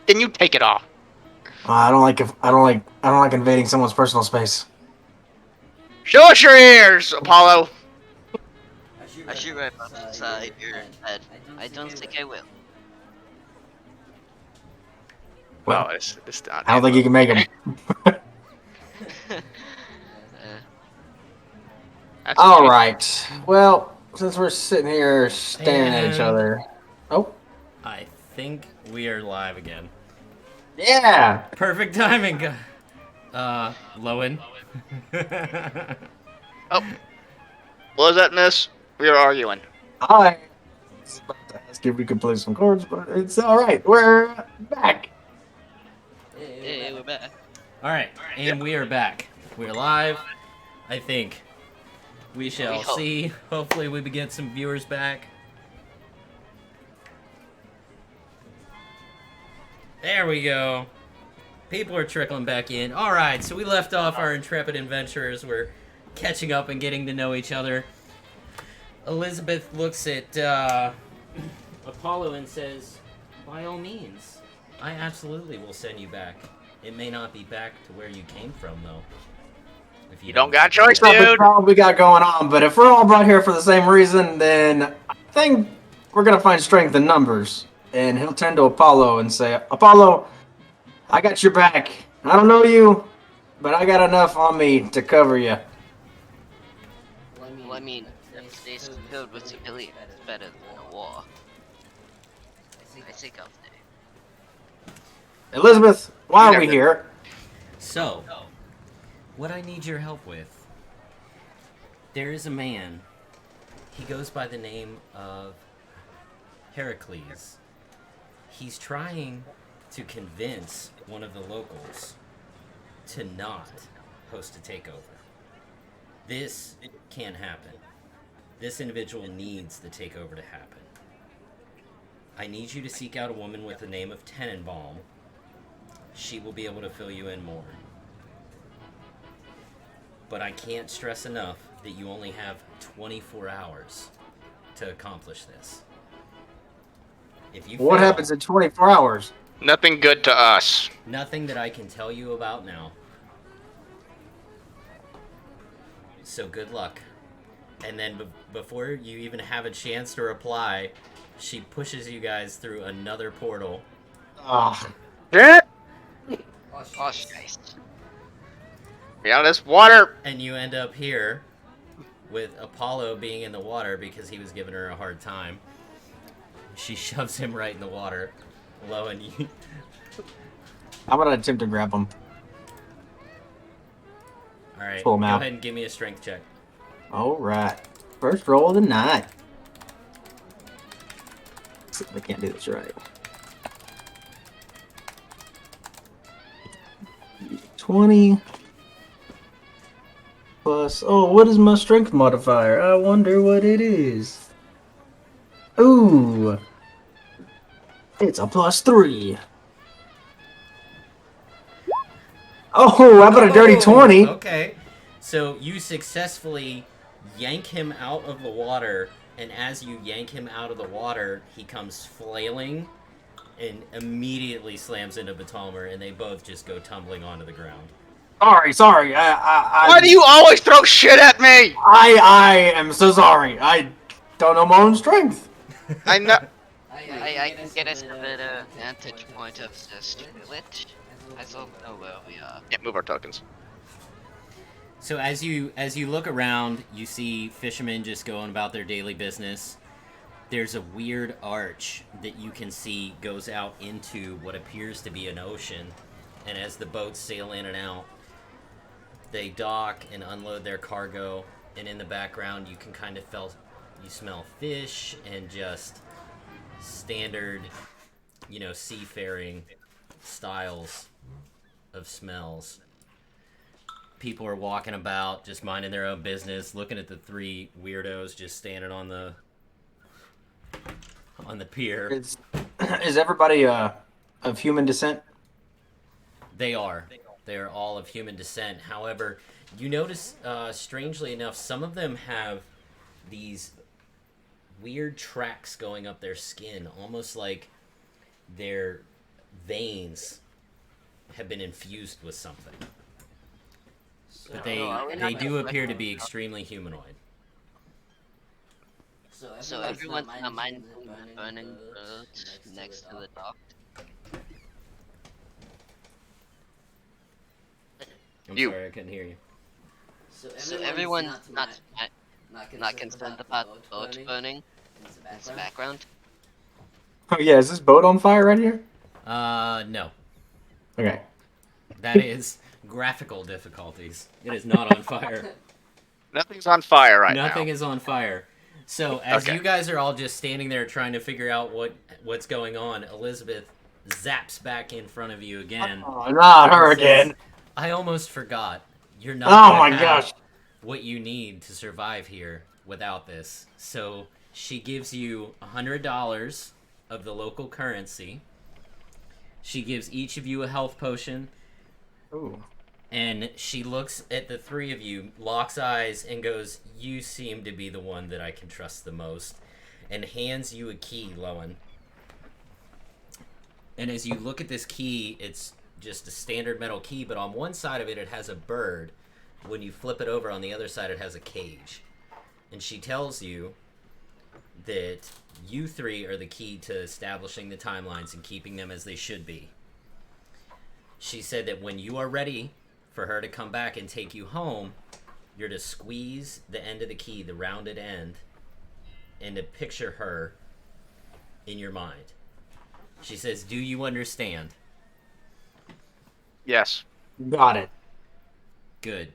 Then you take it off. I don't like invading someone's personal space. Show us your ears, Apollo. I should rip outside your head. I don't think I will. Well, Well, it's not. I don't think you can make them. That's All okay. right. Well, since we're sitting here staring at each And other. Oh, I think we are live again. yeah. Perfect timing. Lowen. Oh, what was that, miss? We were arguing. I was about to ask if we could play some chords, but it's all right. We're back. Hey, we're back. All right, and we are back. We're live. I think we We shall hope. see. Hopefully, we get some viewers back. There we go. People are trickling back in. All right, so we left off our intrepid adventurers. We're catching up and getting to know each other. Elizabeth looks at Apollo and says, "By all means, I absolutely will send you back. It may not be back to where you came from, though. If You don't got a forget." choice, Stuff we dude. probably got going on, but if we're all brought here for the same reason, then I think we're gonna find strength in numbers. And he'll turn to Apollo and say, "Apollo, I got your back. I don't know you, but I got enough on me to cover you." Well, I mean, if stays filled with civilians, it's better than a war. I think I'll stay. Elizabeth, why You are we never- here? So, what I need your help with, there is a man. He goes by the name of Heracles. He's trying to convince one of the locals to not host a takeover. This can't happen. This individual needs the takeover to happen. I need you to seek out a woman with the name of Tenenbaum. She will be able to fill you in more. But I can't stress enough that you only have 24 hours to accomplish this. If you What fail, happens in 24 hours? Nothing good to us. nothing that I can tell you about now. So good luck. And then before you even have a chance to reply, she pushes you guys through another portal. Ah, Get Oh, guys. me out of this water. And you end up here with Apollo being in the water because he was giving her a hard time. She shoves him right in the water. Lo and you. I'm gonna attempt to grab him. Alright, Pull go him out. ahead and give me a strength check. All right. First roll of the night. I can't do this right. 20 plus. Oh, what is my strength modifier? I wonder what it is. Ooh. It's a +3. Oh, how about a dirty 20? Okay. So you successfully yank him out of the water, and as you yank him out of the water, he comes flailing and immediately slams into Batalmer, and they both just go tumbling onto the ground. Sorry. Why do you always throw shit at me? I am so sorry. I don't know my own strength. I know. I can get us a better vantage point of this village. I don't know where we are. Yeah, move our tokens. So as you look around, you see fishermen just going about their daily business. There's a weird arch that you can see goes out into what appears to be an ocean, and as the boats sail in and out, they dock and unload their cargo, and in the background you can kind of smell fish and just standard, seafaring styles of smells. People are walking about, just minding their own business, looking at the three weirdos just standing on the pier. Is everybody of human descent? They are. They are all of human descent. However, you notice, strangely enough, some of them have these weird tracks going up their skin, almost like they're veins have been infused with something. But are we they not do gonna appear to find- be extremely humanoid. So everyone's not minding the burning birds next to the dock. I'm You. sorry, I couldn't hear you. So everyone's not concerned about the boats burning in the background. Oh yeah, is this boat on fire right here? No. Okay. That is graphical difficulties. It is not on fire. Nothing's on fire right Nothing now. is on fire. So as Okay. you guys are all just standing there trying to figure out what's going on, Elizabeth zaps back in front of you again. Oh, not her and says, again. I almost forgot. You're not Oh gonna my have gosh. what you need to survive here without this. So she gives you $100 of the local currency. She gives each of you a health potion. Ooh. And she looks at the three of you, locks eyes, and goes, you seem to be the one that I can trust the most, and hands you a key, Lowen. And as you look at this key, it's just a standard metal key, but on one side of it, it has a bird. When you flip it over, on the other side, it has a cage. And she tells you that you three are the key to establishing the timelines and keeping them as they should be. She said that when you are ready for her to come back and take you home, you're to squeeze the end of the key, the rounded end, and to picture her in your mind. She says, do you understand? Yes. Got it. Good.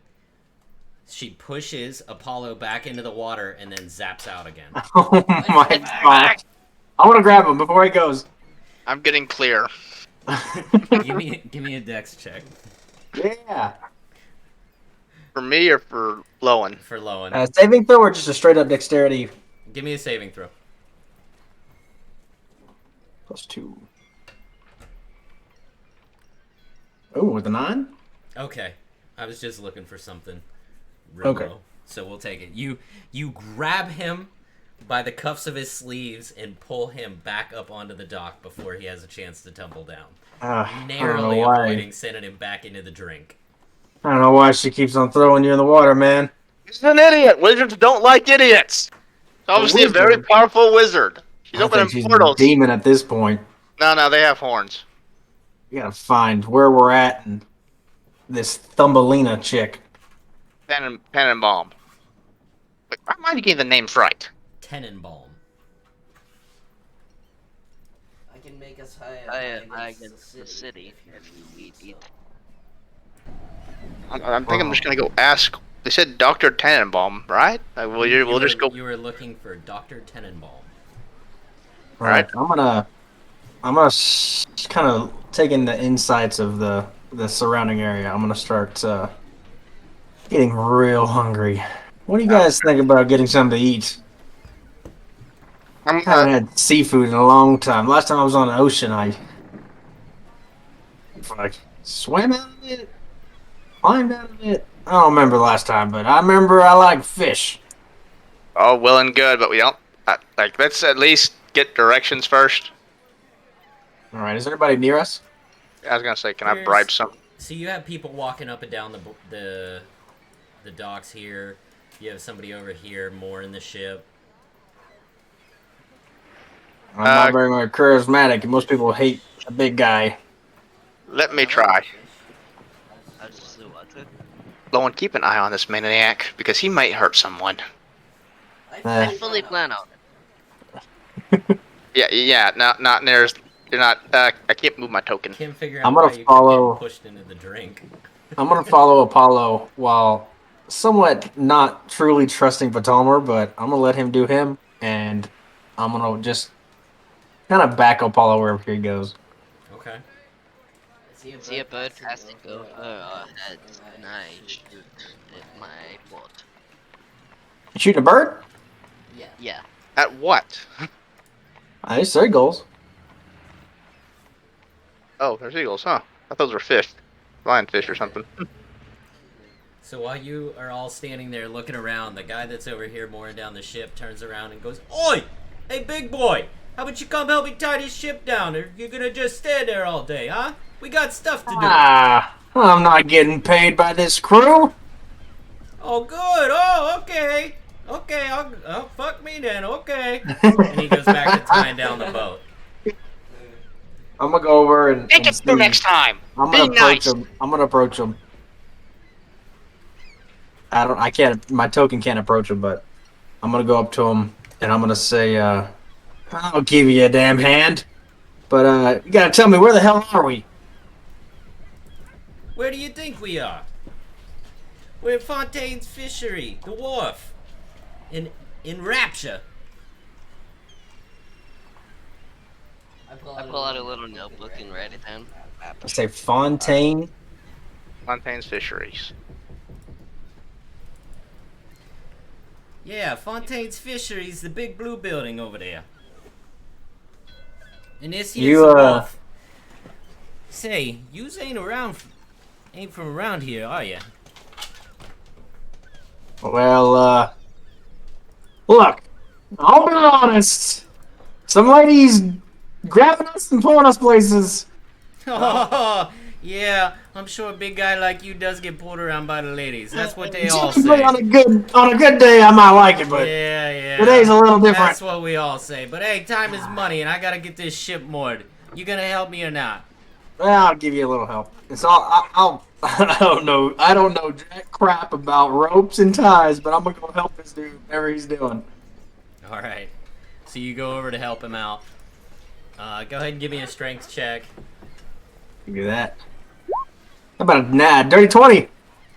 She pushes Apollo back into the water and then zaps out again. Oh my gosh. I want to grab him before he goes. I'm getting clear. give me a dex check Yeah. For me or for Lowen? for Lowen. Saving throw or just a straight up dexterity? Give me a saving throw. +2. Oh, with a 9? Okay. I was just looking for something real Okay. low. So we'll take it. You grab him by the cuffs of his sleeves and pull him back up onto the dock before he has a chance to tumble down. I don't know Narrowly why. avoiding sending him back into the drink. I don't know why she keeps on throwing you in the water, man. He's an idiot. Wizards don't like idiots. She's obviously a very wizard? powerful wizard. She's I opening think she's a portals. demon at this point. No, they have horns. We gotta find where we're at and this Thumbelina chick. Tannenbaum. Wait, why am I getting the names right? Tenenbaum. I can make us higher Against the city if we need. I think I'm just gonna go ask. They said Dr. Tannenbaum, right? We'll just go. You were looking for Dr. Tenenbaum. Right. I'm gonna kind of take in the insights of the surrounding area. I'm gonna start getting real hungry. What do you guys think about getting something to eat? I'm, Haven't had seafood in a long time. Last time I was on the ocean, I like swam out of it, climbed out of it. I don't remember the last time, but I remember I like fish. oh, well and good, but we don't. Let's at least get directions first. All right, is anybody near us? I was gonna say, can I Here's- bribe some? So you have people walking up and down the docks here. You have somebody over here more in the ship. I'm not very much charismatic, and most people hate a big guy. Let me try. I just do what to. Lowen, keep an eye on this maniac because he might hurt someone. I fully plan on it. Yeah. Not there's. You're not. I can't move my token. Can't figure I'm out gonna why you follow- keep getting pushed into the drink. I'm gonna follow Apollo while somewhat not truly trusting Ptolemy, but I'm gonna let him do him, and I'm gonna just kind of back Apollo wherever he goes. Okay. See a bird passing over our heads, and I shoot at my boat. You shooting a bird? Yeah. At what? I see seagulls. Oh, there's eagles, huh? I thought those were fish. Lionfish or something. So while you are all standing there looking around, the guy that's over here mooring down the ship turns around and goes, "Oi! Hey, big boy! How about you come help me tie this ship down? Or you're gonna just stand there all day, huh? We got stuff to do. I'm not getting paid by this crew. Oh, good. Oh, okay. Okay, oh, fuck me then. Okay. And he goes back to tying down the boat. I'm gonna go over and Make it see. through next time. I'm Be gonna approach nice. him. I'm gonna approach him. I can't. My token can't approach him, but I'm gonna go up to him and I'm gonna say, "I'll give you a damn hand, but you gotta tell me where the hell are we?" Where do you think we are? We're at Fontaine's Fishery, the wharf. In Rapture. I pull out a little notebook and write it down. I say Fontaine. Fontaine's Fisheries. Yeah, Fontaine's Fishery's the big blue building over there. And this here's You, the wharf. Say, yous ain't from around here, are ya? Well, look, I'll be honest. Some ladies grabbing us and pulling us places. Oh, yeah, I'm sure a big guy like you does get pulled around by the ladies. That's what they all Typically, say. on a good day, I might like it, but Yeah. today's a little different. That's what we all say. But hey, time is money, and I gotta get this ship moored. You gonna help me or not? Well, I'll give you a little help. It's all. I don't know. I don't know jack crap about ropes and ties, but I'm gonna go help this dude, whatever he's doing. All right. So you go over to help him out. Go ahead and give me a strength check. Give you that. How about a dirty 20?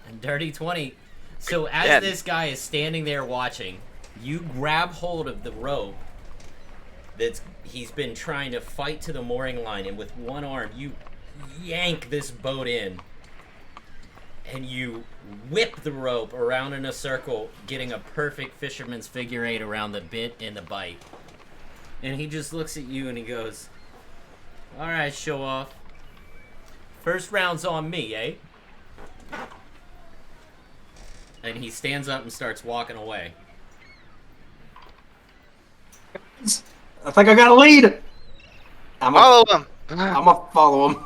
And dirty 20. So as Yeah. this guy is standing there watching, you grab hold of the rope he's been trying to fight to the mooring line, and with one arm you yank this boat in, and you whip the rope around in a circle, getting a perfect fisherman's figure eight around the bit and the bite. And he just looks at you and he goes, "All right, show off. First round's on me, eh?" And he stands up and starts walking away. I think I got a lead. I'm Follow him. gonna follow him.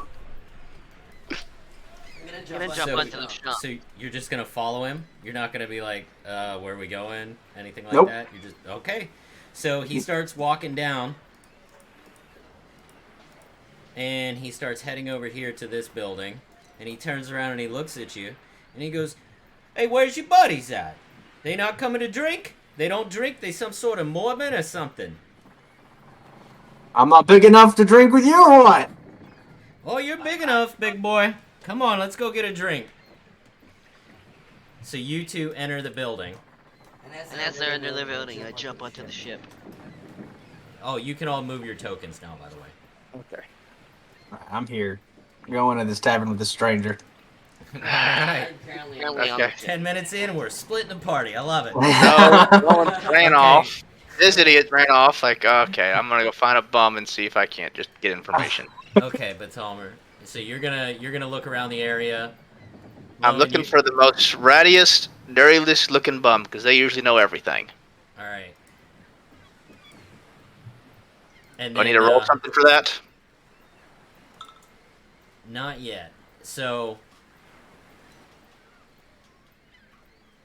I'm gonna jump So, onto the shop. so you're just gonna follow him? You're not gonna be like, where are we going? Anything like Nope. that? You're just, okay. So he starts walking down. And he starts heading over here to this building. And he turns around and he looks at you. And he goes, "Hey, where's your buddies at? They not coming to drink? They don't drink? They some sort of Mormon or something?" I'm not big enough to drink with you or what? "Oh, you're big enough, big boy. Come on, let's go get a drink." So you two enter the building. And as they're in the building, I jump onto the ship. Oh, you can all move your tokens now, by the way. Okay. I'm here. Going to this tavern with this stranger. Alright. Currently Okay. on the ship. 10 minutes in, we're splitting the party. I love it. No one ran Okay. off. This idiot ran off. Like, okay, I'm gonna go find a bum and see if I can't just get information. Okay, but Talmer, so you're gonna look around the area. I'm Lowen, looking you- for the most rattiest, dirtiest looking bum because they usually know everything. Alright. And Do I need to roll something for that? Not yet. So,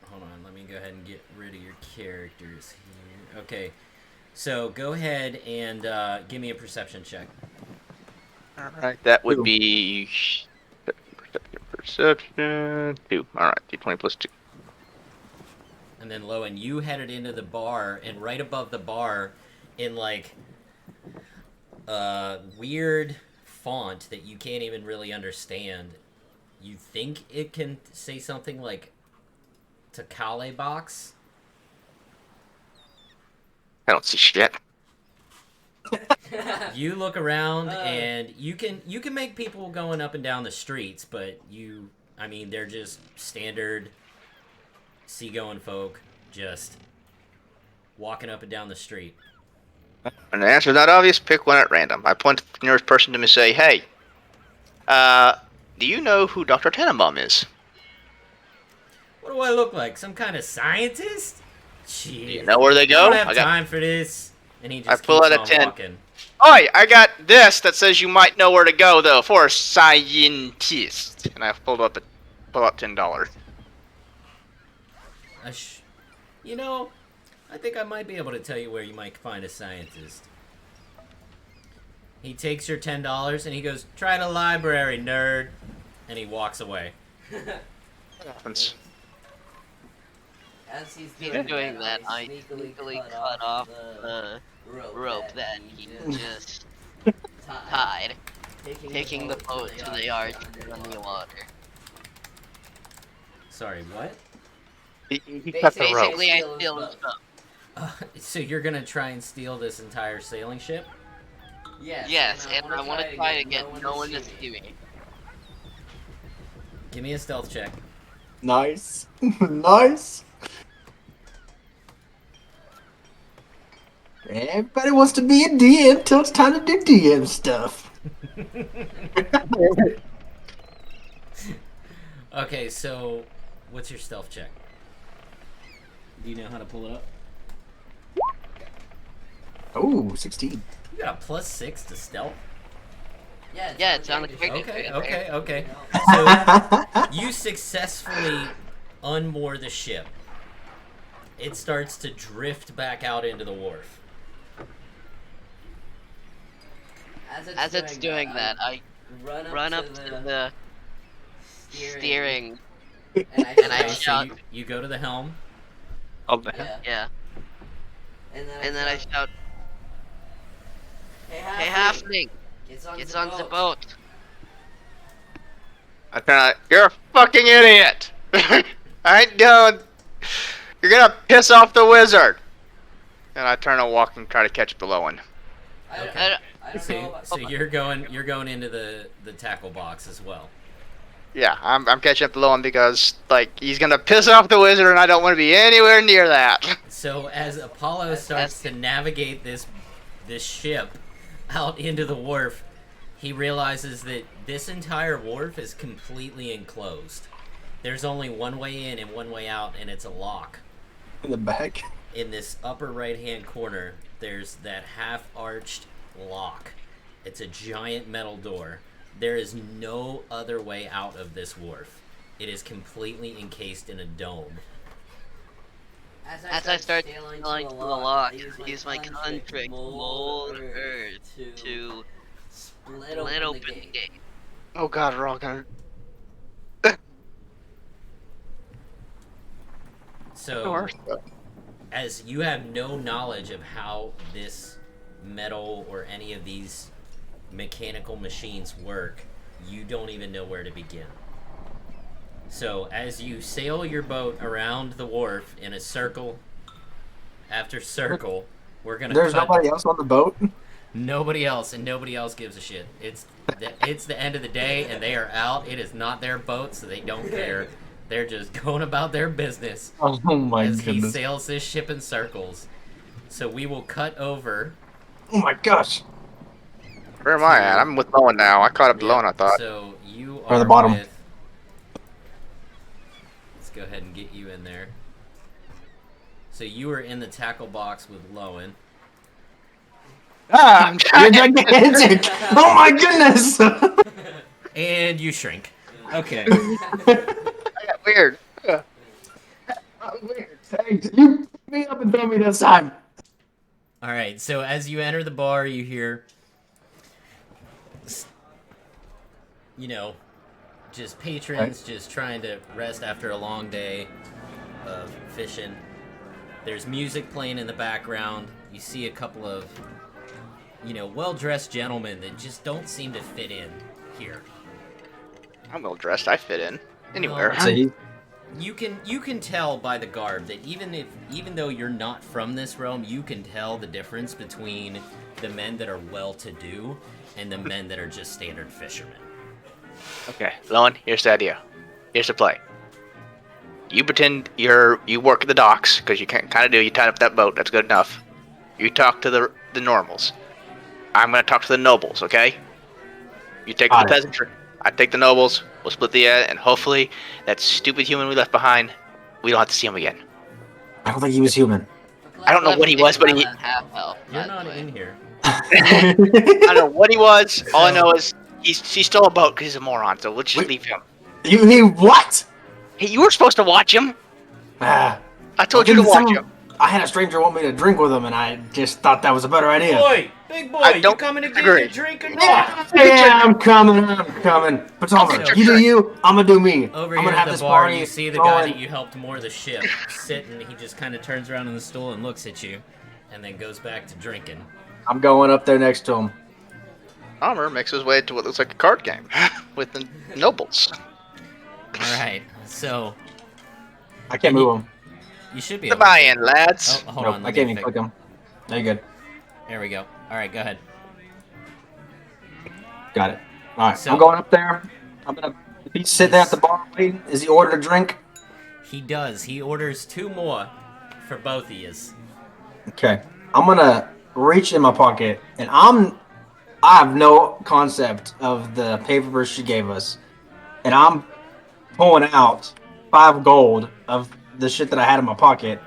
hold on. Let me go ahead and get rid of your characters here. Okay. So go ahead and give me a perception check. Alright, that would Two. be perception 2. Alright, D20 plus 2. And then Lowen, you headed into the bar, and right above the bar, in like weird font that you can't even really understand, you think it can say something like Takale box. I don't see shit. You look around and you can make people going up and down the streets, but I mean they're just standard seagoing folk just walking up and down the street. And the answer's not obvious, pick one at random. I point to the nearest person to me and say, "Hey, do you know who Dr. Tannenbaum is?" What do I look like? Some kind of scientist? Jeez. Do you know where they I go? don't have time for this. And he I just pull keeps out a on 10. walking. Oi, I got this that says you might know where to go though for a scientist. And I pull up $10. You know, I think I might be able to tell you where you might find a scientist. He takes your $10 and he goes, "Try the library, nerd," and he walks away. What happens? As he's doing that, I sneakily sneakily cut off the rope that he just tied, taking the boat to the yard to run the water. Sorry, what? He cut the rope. Basically, I steal his boat. So you're gonna try and steal this entire sailing ship? Yes, and I want to try to get no one to see me. Give me a stealth check. Nice. Nice. Everybody wants to be a DM till it's time to do DM stuff. Okay, so what's your stealth check? Do you know how to pull it up? Oh, 16. You got a +6 to stealth. Yeah, it's on the quick. Okay. So you successfully unmoor the ship. It starts to drift back out into the wharf. As it's doing that, I run up to the steering, and I Okay, so shout, you go to the helm. Oh, yeah. And then I shout, "Hey, halfling, halfling, get on the boat." I turn out, you're a fucking idiot! I ain't doing. You're gonna piss off the wizard! And I turn and walk and try to catch Belowan. Okay. I don't know So, about so you're going into the tackle box as well. Yeah, I'm catching up Belowan because, like, he's gonna piss off the wizard and I don't want to be anywhere near that. So as Apollo starts to navigate this ship out into the wharf, he realizes that this entire wharf is completely enclosed. There's only one way in and one way out, and it's a lock. In the back. In this upper right-hand corner, there's that half-arched lock. It's a giant metal door. There is no other way out of this wharf. It is completely encased in a dome. As I start sailing to the lock, I use my contract mold earth to split open the gate. Oh god, we're all gonna. So, as you have no knowledge of how this metal or any of these mechanical machines work, you don't even know where to begin. So as you sail your boat around the wharf in a circle after circle, we're gonna There's cut. nobody else on the boat? Nobody else, and nobody else gives a shit. It's the end of the day, and they are out. It is not their boat, so they don't care. They're just going about their business Oh my as he goodness. sails this ship in circles. So we will cut over. Oh my gosh. Where am I at? I'm with Belowan now. I caught up Belowan, I thought. So you Or are the bottom. with. Let's go ahead and get you in there. So you were in the tackle box with Lowen. Ah, you're gigantic. Oh my goodness. And you shrink. Okay. I got weird. Weird. Thanks. You picked me up and throw me this time. Alright, so as you enter the bar, you hear. You know, just patrons just trying to rest after a long day of fishing. There's music playing in the background. You see a couple of, well-dressed gentlemen that just don't seem to fit in here. I'm well dressed. I fit in anywhere. Well, See? You can tell by the garb that even though you're not from this realm, you can tell the difference between the men that are well-to-do and the men that are just standard fishermen. Okay, Belowan, here's the idea. Here's the play. You pretend you work at the docks, because you can kind of do. You tied up that boat. That's good enough. You talk to the normals. I'm going to talk to the nobles, okay? You take the peasantry. I take the nobles. We'll split the and hopefully that stupid human we left behind, we don't have to see him again. I don't think he was human. I don't know what he was, but he. half health. You're by the not way. in here. I don't know what he was. All I know is he stole a boat because he's a moron. So let's just leave him. He what? Hey, you were supposed to watch him. Ah. I told you to watch him. I had a stranger want me to drink with him, and I just thought that was a better idea. Boy, big boy, I you don't coming to get agree. your drink or not? Yeah, I'm coming. Potomac, Okay, you do you, I'm gonna do me. Over I'm here gonna at have the this bar, party you see the guy going. that you helped moor the ship sit, and he just kind of turns around on the stool and looks at you, and then goes back to drinking. I'm going up there next to him. Palmer makes his way to what looks like a card game with the nobles. All right, so I can't move him. you should be The able to. buy-in, lads. Oh, hold Nope, on. I Let can't me even click him. No, you're good. There we go. All right, go ahead. Got it. All right, So- I'm going up there. I'm gonna. If he's sitting there at the bar waiting, is he ordered a drink? He does. He orders 2 more for both of yous. Okay. I'm gonna reach in my pocket, and I have no concept of the paper she gave us, and I'm pulling out 5 gold of the shit that I had in my pocket.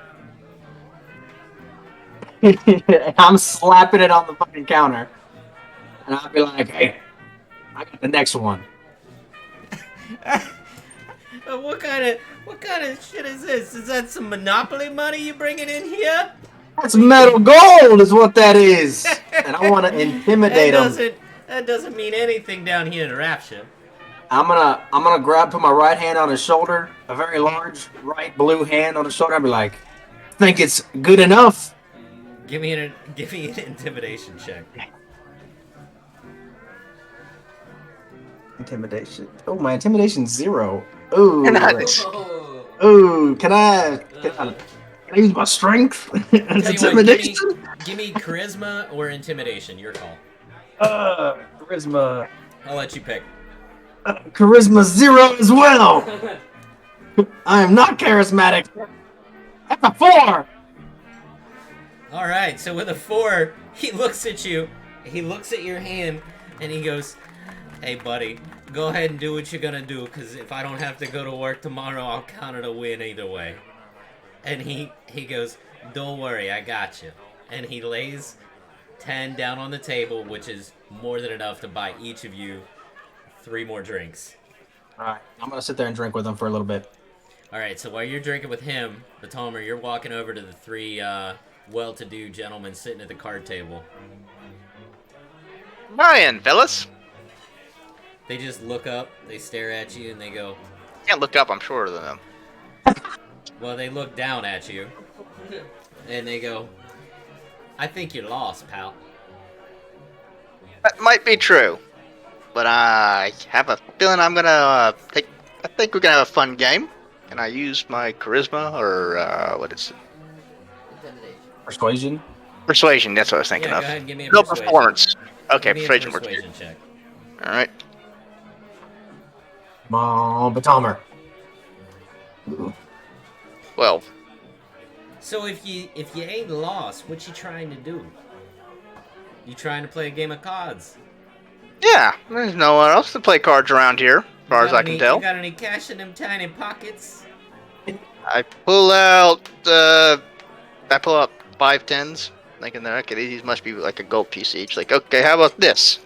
And I'm slapping it on the fucking counter, and I'll be like, "Hey, I got the next one." What kind of shit is this? Is that some Monopoly money you bringing in here? That's metal gold, is what that is. And I want to intimidate him. That doesn't mean anything down here in Rapture. I'm gonna put my right hand on his shoulder, a very large right blue hand on his shoulder. I'll be like, "Think it's good enough?" Give me an intimidation check. Intimidation. Oh, my intimidation's 0. Ooh. Nice. Oh. Ooh. Can I use my strength? It's Tell you what, intimidation. give me charisma or intimidation. Your call. Charisma. I'll let you pick. Charisma 0 as well. I am not charismatic. That's a 4. All right. So with a 4, he looks at you. He looks at your hand, and he goes, "Hey, buddy, go ahead and do what you're gonna do, because if I don't have to go to work tomorrow, I'll count it a win either way." And he goes, "Don't worry, I got you." And he lays 10 down on the table, which is more than enough to buy each of you 3 more drinks. All right. I'm gonna sit there and drink with him for a little bit. All right, so while you're drinking with him, Batomer, you're walking over to the 3 well-to-do gentlemen sitting at the card table. Buy-in, fellas. They just look up, they stare at you, and they go, Can't look up. I'm shorter than them. well, they look down at you, and they go, "I think you're lost, pal." That might be true, but I have a feeling I'm gonna take. I think we're gonna have a fun game. Can I use my charisma or what is it? Intimidation. Persuasion. Persuasion? That's what I was thinking Yeah, of. go ahead and give me a No persuasion. performance. Okay, Give me a persuasion works. persuasion check. All right. Come on, Batomer. Well, So if you ain't lost, what you trying to do? You trying to play a game of cards? yeah. There's no one else to play cards around here, as far as I can tell. You got any cash in them tiny pockets? I pull out. I pull out 5 tens. Thinking that okay, these must be like a gold piece each. Like, okay, how about this?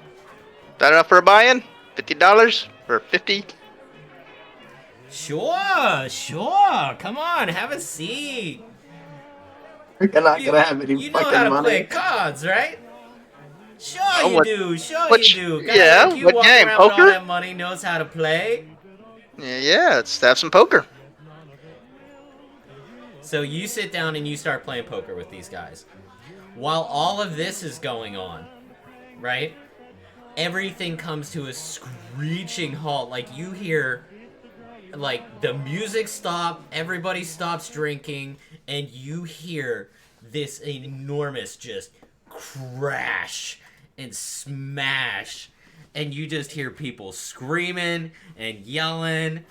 That enough for a buy-in? $50 or 50? Sure. Come on, have a seat. You're not gonna have any You know fucking how to money. play cards, right? Sure Oh, you what- do. Sure what- you do. Guy yeah, like you what walking game, around with all poker? that money knows how to play. Yeah, let's have some poker. So you sit down and you start playing poker with these guys. While all of this is going on, right? Everything comes to a screeching halt. Like you hear, like the music stop, everybody stops drinking, and you hear this enormous just crash and smash. And you just hear people screaming and yelling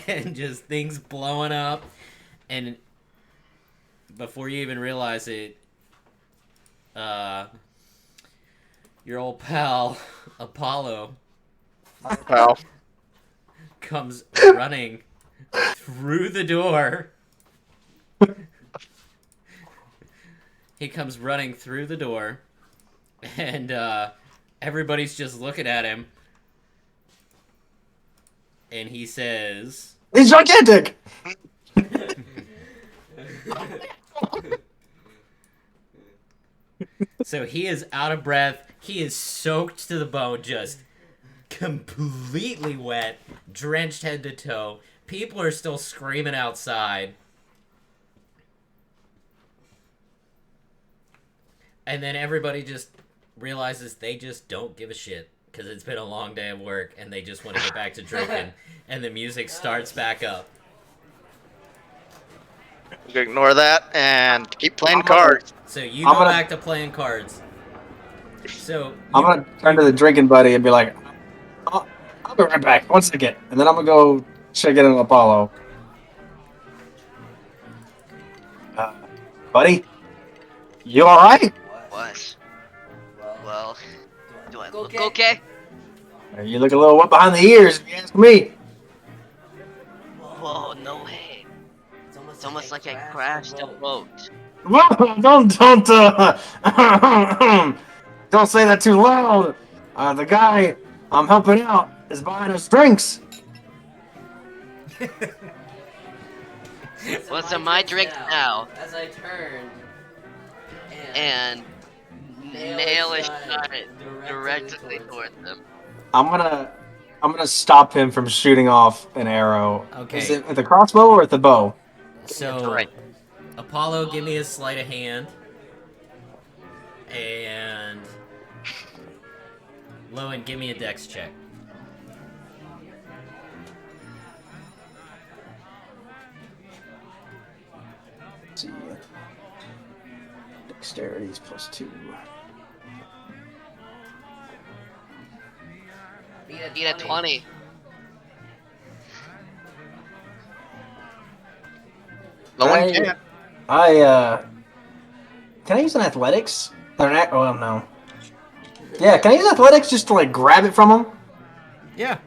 and just things blowing up. And before you even realize it, your old pal, Apollo, Well, comes running through the door He comes running through the door, and everybody's just looking at him. And he says, He's gigantic! so he is out of breath. He is soaked to the bone, just completely wet, drenched head to toe. People are still screaming outside. And then everybody just realizes they just don't give a shit because it's been a long day of work and they just want to get back to drinking. And the music starts back up. You can ignore that and keep playing I'm gonna- cards. So you I'm go gonna- back to playing cards. So I'm you, gonna turn to the drinking buddy and be like, I'll be right back. 1 second. And then I'm gonna go check in on Apollo. Buddy? You alright? What? Well, Well, do I look okay? okay? You look a little wet behind the ears, if you ask me. Whoa, no way. It's almost like I crashed a boat. Whoa, don't, don't say that too loud. The guy I'm helping out is buying us drinks. What's in my drink now? As I turned And nail a shot directly towards them. I'm gonna stop him from shooting off an arrow. Okay. Is it with the crossbow or with the bow? so Right. Apollo, give me a sleight of hand. And Lowen, give me a dex check. Let's see. Dexterity's +2. Need a 20. No one can. Can I use an athletics? Or oh no. Yeah, can I use athletics just to like grab it from him? Yeah.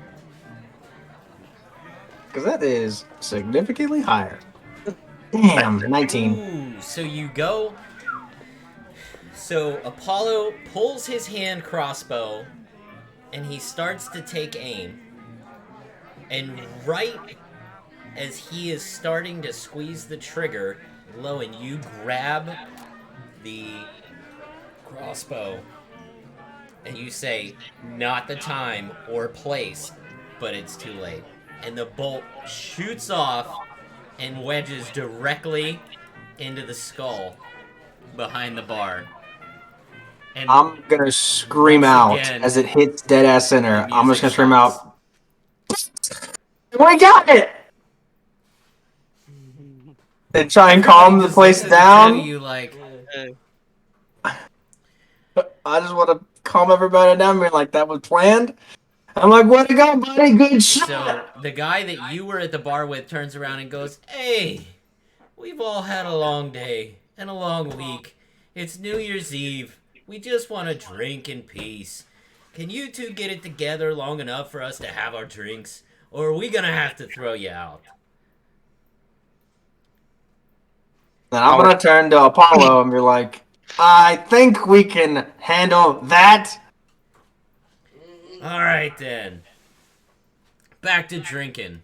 Because that is significantly higher. Damn, 19. Ooh, so you go. So Apollo pulls his hand crossbow and he starts to take aim. And right as he is starting to squeeze the trigger, Lowen, you grab the crossbow and you say, not the time or place, but it's too late. And the bolt shoots off and wedges directly into the skull behind the bar. And I'm gonna scream Once out again, as it hits dead ass center. the I'm just music gonna scream stops. out. We got it! And try and calm the Just place looks at down. you like, I just want to calm everybody down, being like, that was planned. I'm like, way to go, buddy, good shot. so the guy that you were at the bar with turns around and goes, hey, we've all had a long day and a long week. It's New Year's Eve. We just want to drink in peace. Can you two get it together long enough for us to have our drinks? Or are we gonna have to throw you out? And I'm gonna turn to Apollo and be like, I think we can handle that. Alright then. Back to drinking.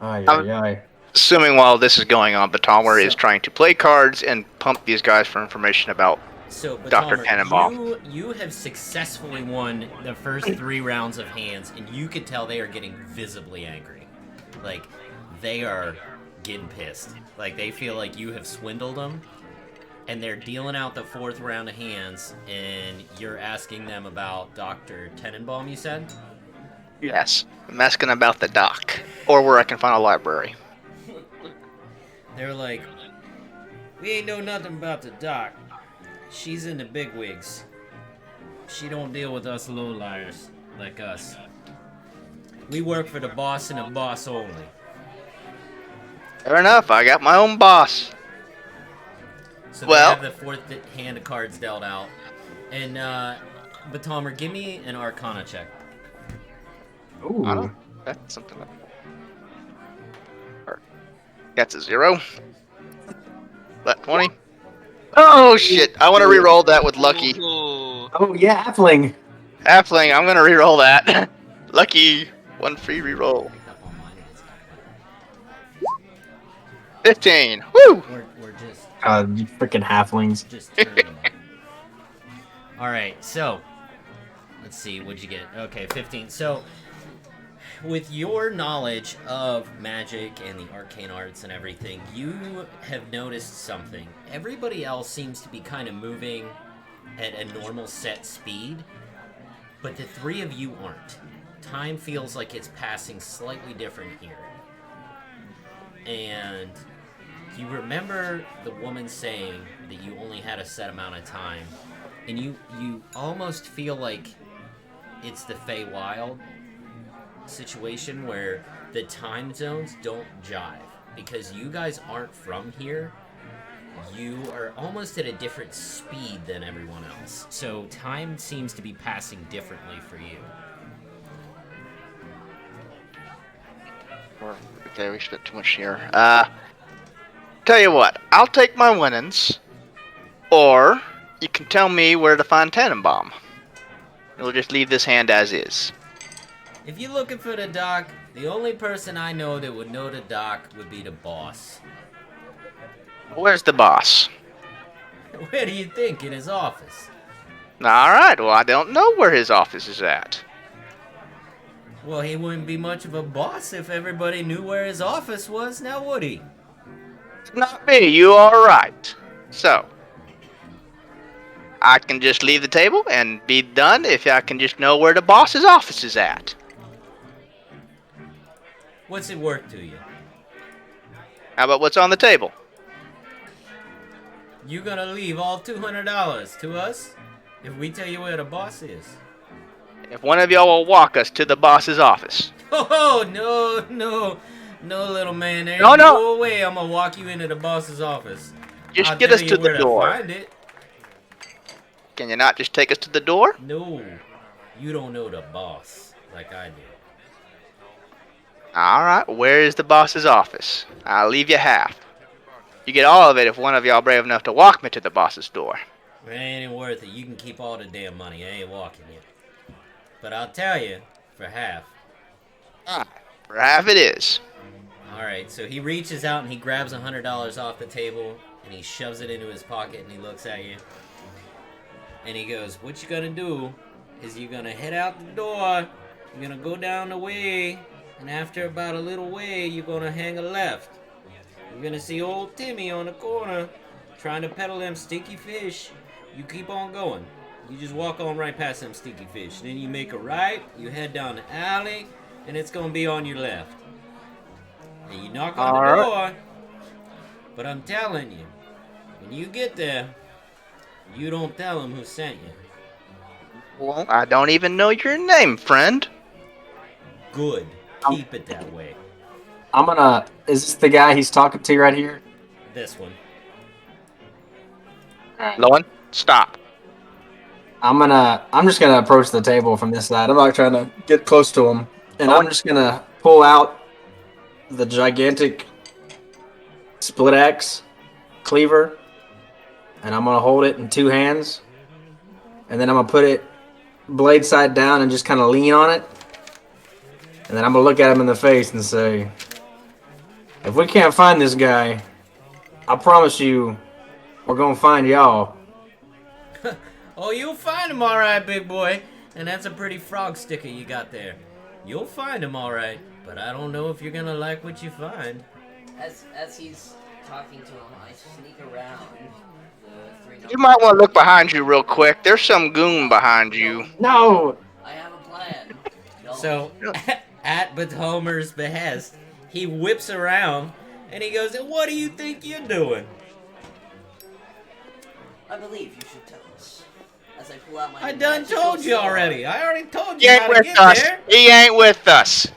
Ay, I'm- ay, ay. Assuming while this is going on, Batomer is So- trying to play cards and pump these guys for information about. So, Dr. Batomer, Tannenbaum. you have successfully won the first 3 rounds of hands, and you could tell they are getting visibly angry. Like, they are getting pissed. Like, they feel like you have swindled them, and they're dealing out the 4th round of hands, and you're asking them about Dr. Tannenbaum, you said? Yes. I'm asking about the dock. Or where I can find a library. They're like, we ain't know nothing about the doc. She's in the bigwigs. She don't deal with us lowliers like us. We work for the boss and the boss only. Fair enough, I got my own boss. So Well- they have the 4th hand of cards dealt out. And, Batomer, give me an Arcana check. Ooh. I don't. That's something. That's a 0. 20. Oh shit! I want to re-roll that with lucky. Ooh. Oh yeah, halfling. Halfling, I'm gonna re-roll that. Lucky, one free re-roll. Picked up on mine and it's got 15. Woo! we're just You freaking halflings. turning them. All right, so let's see. What'd you get? Okay, 15. So, with your knowledge of magic and the arcane arts and everything, you have noticed something. Everybody else seems to be kind of moving at a normal set speed, but the three of you aren't. Time feels like it's passing slightly different here. And you remember the woman saying that you only had a set amount of time, and you almost feel like it's the Feywild situation where the time zones don't jive because you guys aren't from here. You are almost at a different speed than everyone else, so time seems to be passing differently for you. Okay, we spent too much here. Tell you what, I'll take my winnings, or you can tell me where to find Tannenbaum. We'll just leave this hand as is. If you're looking for the doc, the only person I know that would know the doc would be the boss. Where's the boss? Where do you think? In his office. Alright, well, I don't know where his office is at. Well, he wouldn't be much of a boss if everybody knew where his office was, now would he? Not me, you are right. So, I can just leave the table and be done if I can just know where the boss's office is at. What's it worth to you? How about what's on the table? You gonna leave all $200 to us if we tell you where the boss is? If one of y'all will walk us to the boss's office. Oh, no, little man. There No, ain't no. no way I'm gonna walk you into the boss's office. Just I'll get tell us you to the where door. find it. Can you not just take us to the door? No, you don't know the boss like I do. Alright, where is the boss's office? I'll leave you half. You get all of it if one of y'all brave enough to walk me to the boss's door. It ain't worth it. You can keep all the damn money. I ain't walking you. But I'll tell you, for half. Alright, for half it is. Alright, so he reaches out and he grabs $100 off the table and he shoves it into his pocket and he looks at you. And he goes, what you gonna do is you're gonna head out the door, you're gonna go down the way, and after about a little way, you're gonna hang a left. You're gonna see old Timmy on the corner trying to peddle them stinky fish. You keep on going. You just walk on right past them stinky fish. Then you make a right, you head down the alley, and it's gonna be on your left. And you knock on the door, but I'm telling you, when you get there, you don't tell them who sent you. Well, I don't even know your name, friend. Good. Keep it that way. Is this the guy he's talking to right here? This one. Lowen, stop. I'm just gonna approach the table from this side. I'm not trying to get close to him. And I'm just gonna pull out the gigantic split axe cleaver. And I'm gonna hold it in two hands. And then I'm gonna put it blade side down and just kind of lean on it. And then I'm gonna look at him in the face and say, if we can't find this guy, I promise you, we're gonna find y'all. Oh, you'll find him alright, big boy. And that's a pretty frog sticker you got there. You'll find him alright, but I don't know if you're gonna like what you find. As he's talking to him, I sneak around the three. You might want to look behind you real quick. There's some goon behind you. No! I have a plan. Don't. So, at Batomer's behest, he whips around and he goes, what do you think you're doing? I believe you should tell us. As I pull out my I done magical told you sword. already. I already told He you ain't how to with get us. there. He ain't with us.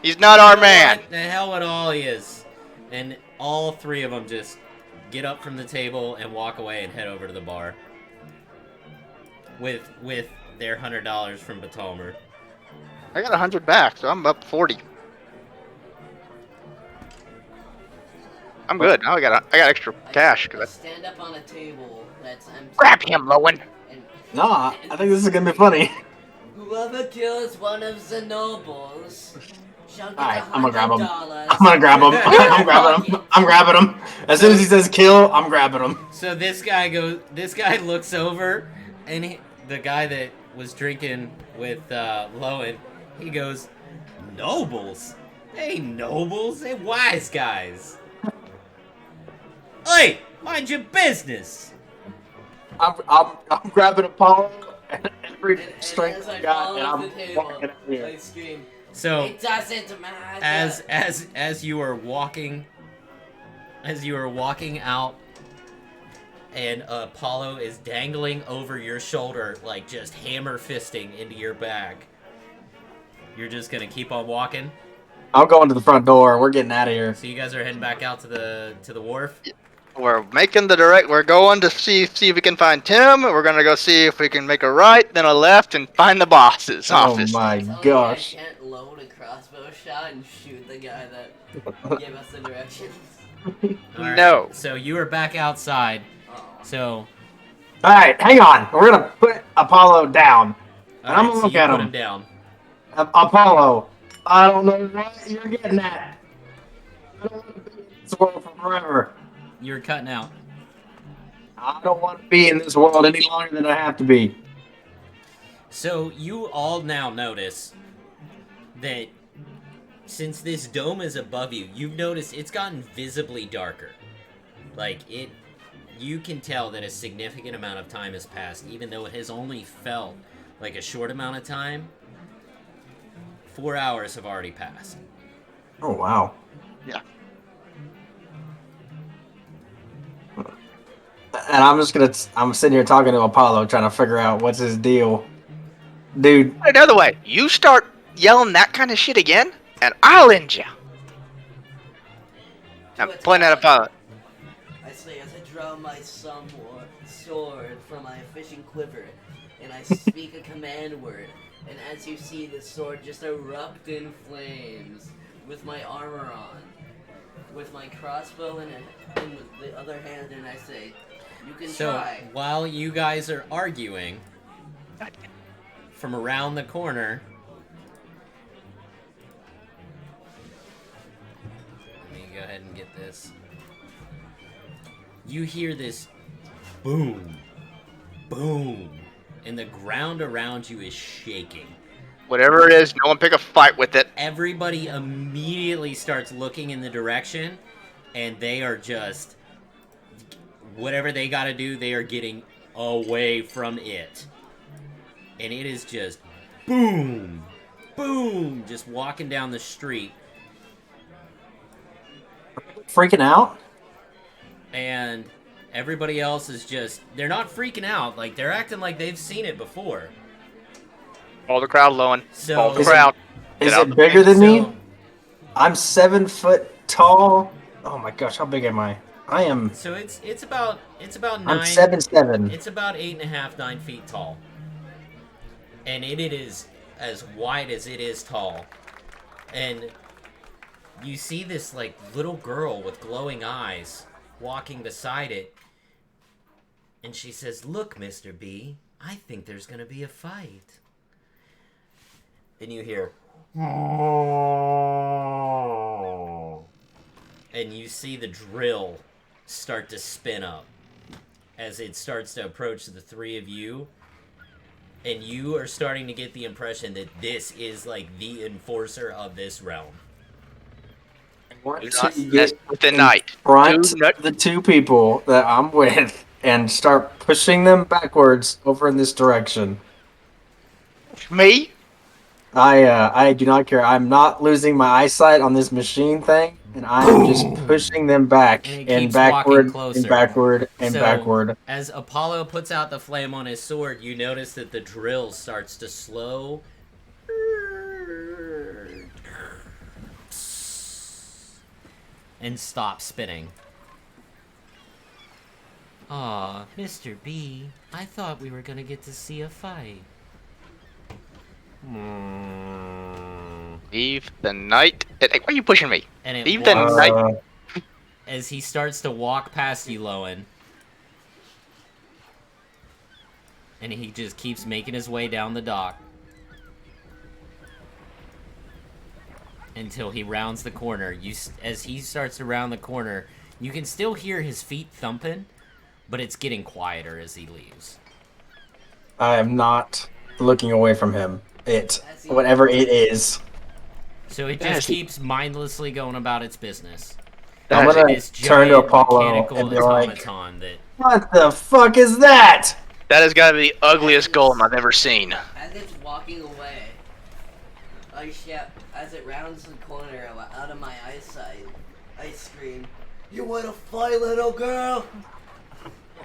He's not our man. What the hell it all is. And all three of them just get up from the table and walk away and head over to the bar. With their $100 from Batomer. I got 100 back, so I'm up 40. I'm good. Now I got extra cash. I stand up on a table that's empty. Grab him, Lowen. And No, I think this is gonna be funny. whoever kills one of the nobles shall get Alright, I'm gonna grab him. $100. I'm gonna grab him. I'm grabbing him. I'm grabbing him. As soon as he says kill, I'm grabbing him. So this guy looks over, and the guy that was drinking with Lowen, he goes, nobles? They ain't nobles, they wise guys. Hey, mind your business. I'm grabbing Apollo and every And strength as I I got, fall and off I'm the table, walking out here. I scream, So it doesn't matter. as you are walking out, and Apollo is dangling over your shoulder, like just hammer fisting into your back. You're just gonna keep on walking. I'm going to the front door. We're getting out of here. So you guys are heading back out to the wharf. We're making the direct. We're going to see if we can find Tim. We're gonna go see if we can make a right, then a left, and find the boss's Oh office. my It's only gosh. I can't load a crossbow shot and shoot the guy that gave us the directions. All right. No. So you are back outside. Oh. So Alright, hang on. We're gonna put Apollo down. all I'm right, gonna so look you at put him. him down. Apollo, I don't know what you're getting at. I don't want to be in this world for forever. You're cutting out. I don't want to be in this world any longer than I have to be. So you all now notice that since this dome is above you, you've noticed it's gotten visibly darker. Like you can tell that a significant amount of time has passed, even though it has only felt like a short amount of time. 4 hours have already passed. Oh, wow. Yeah. And I'm sitting here talking to Apollo, trying to figure out what's his deal. Dude, Another way, you start yelling that kind of shit again, and I'll end you. I'm pointing at Apollo. I say as I draw my sword from my fishing quiver, and I speak a command word, and as you see the sword just erupt in flames, with my armor on, with my crossbow in with the other hand, and I say, you can So try. while you guys are arguing, from around the corner, let me go ahead and get this. You hear this boom, boom, and the ground around you is shaking. Whatever it is, no one pick a fight with it. Everybody immediately starts looking in the direction, and they are just, whatever they gotta do, they are getting away from it. And it is just boom, boom, just walking down the street. freaking out? And everybody else is just, they're not freaking out, like they're acting like they've seen it before. All the crowd, Lowen. So All the crowd. Is Get out it the- bigger than me? So, I'm 7 foot tall. Oh my gosh, how big am I? I am. so it's about I'm 9. 7'7". It's about 8.5, 9 feet tall, and it is as wide as it is tall. And you see this like little girl with glowing eyes walking beside it, and she says, "Look, Mr. B, I think there's gonna be a fight." And you hear, and you see the drill start to spin up as it starts to approach the three of you, and you are starting to get the impression that this is like the enforcer of this realm. Want Do not to mess get with the night. front Do not- the two people that I'm with and start pushing them backwards over in this direction. Me? I do not care. I'm not losing my eyesight on this machine thing, and I'm just pushing them back And it and keeps walking backward and closer. backward and So, backward. as Apollo puts out the flame on his sword, you notice that the drill starts to slow and stop spinning. Aw, Mr. B, I thought we were gonna get to see a fight. Leave the night. Hey, why are you pushing me? And it Leave the walks, night. as he starts to walk past you, Lowen, and he just keeps making his way down the dock until he rounds the corner. As he starts to round the corner, you can still hear his feet thumping, but it's getting quieter as he leaves. I am not looking away from him. As he- Whatever it is. So it just keeps mindlessly going about its business. I'm That's gonna This turn to giant Apollo mechanical and be like, automaton that... "What the fuck is that?" That has got to be the ugliest golem I've ever seen. As it's walking away, I shout, as it rounds the corner out of my eyesight, I scream, "You wanna fight, little girl?"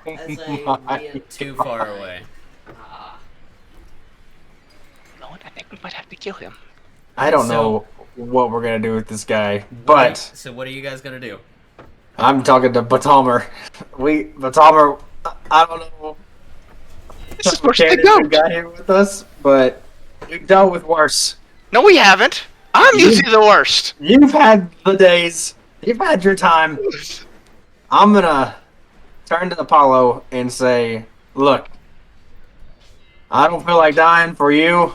As I Too far away. Ah, No, I think we might have to kill him. I don't know what we're gonna do with this guy, but So what are you guys gonna do? I'm talking to Batomer. Batomer, I don't know. This is where Cannon they go. who got here with us, but we've dealt with worse. No, we haven't. I'm usually the worst. You've had the days. You've had your time. I'm gonna turn to Apollo and say, "Look, I don't feel like dying for you,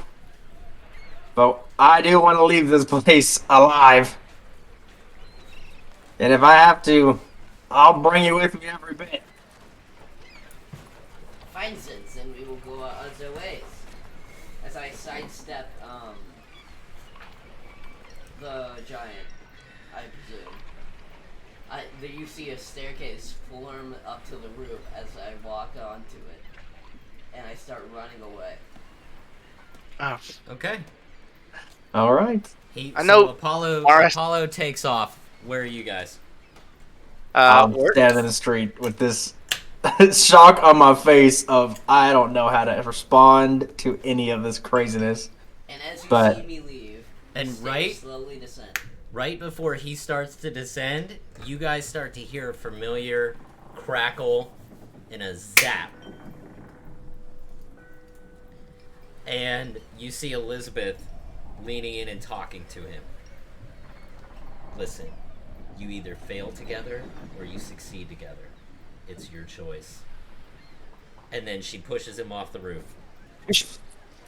but I do want to leave this place alive. And if I have to, I'll bring you with me every bit." fine, since, and we will go our other ways. As I sidestep, the giant, I presume. You see a staircase form up to the roof as I walk onto it, and I start running away. Oh, Okay. All right. I know So Apollo, RS Apollo takes off. Where are you guys? I'm we're- standing in the street with this shock on my face of I don't know how to respond to any of this craziness. And as you But- see me leave, the And stairs right- slowly descend. Right before he starts to descend, you guys start to hear a familiar crackle and a zap. And you see Elizabeth leaning in and talking to him. Listen, you either fail together or you succeed together. It's your choice. And then she pushes him off the roof.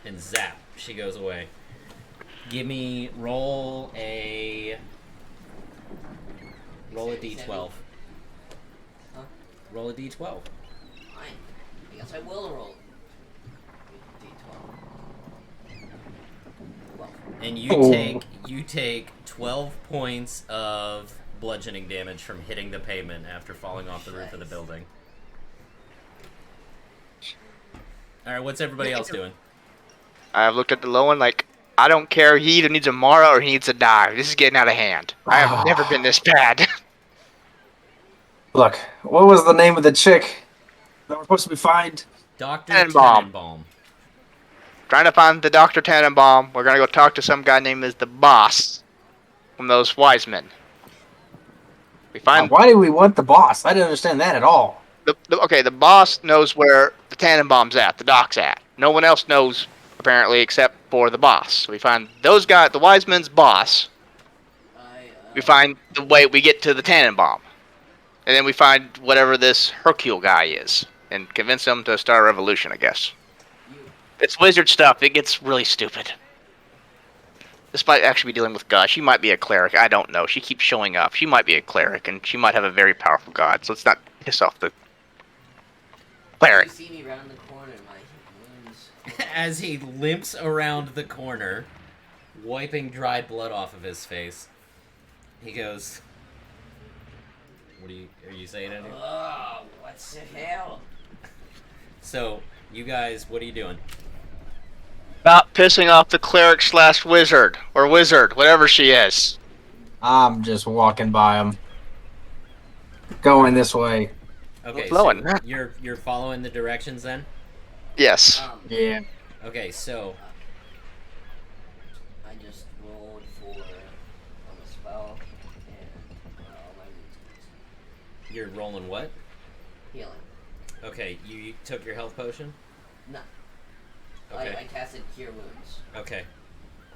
And zap, she goes away. Give me, roll a d12. Huh? Roll a d12. Fine. I guess I will roll. D12. Well, And Oh. you take 12 points of bludgeoning damage from hitting the pavement after falling off the roof of the building. Alright, what's everybody else doing? I've looked at the low one like, I don't care. He either needs a Mara or he needs to die. This is getting out of hand. I have never been this bad. Look, what was the name of the chick that we're supposed to be find? Dr. Tannenbaum. Tannenbaum. Trying to find the Dr. Tannenbaum. We're gonna go talk to some guy named as the boss from those wise men. We find Why do we want the boss? I didn't understand that at all. the boss knows where the Tannenbaum's at, the dock's at. No one else knows apparently except for the boss. So we find those guys, the wise men's boss. We find the way we get to the Tannenbaum. And then we find whatever this Hercule guy is and convince him to start a revolution, I guess. It's wizard stuff. It gets really stupid. This might actually be dealing with God. She might be a cleric. I don't know. She keeps showing up. She might be a cleric, and she might have a very powerful god. So let's not piss off the cleric. you see me round the corner, my wounds. As he limps around the corner, wiping dry blood off of his face, he goes, are you saying anything? Oh, what's the hell? So, you guys, what are you doing? About pissing off the cleric slash wizard, or wizard, whatever she is. I'm just walking by him. Going this way. Okay, Flowing. so you're following the directions then? Yes. Yeah. Okay, so I just rolled for a spell, and all my wounds you're rolling what? healing. Okay, you took your health potion? No. Okay. I casted Cure Wounds. Okay.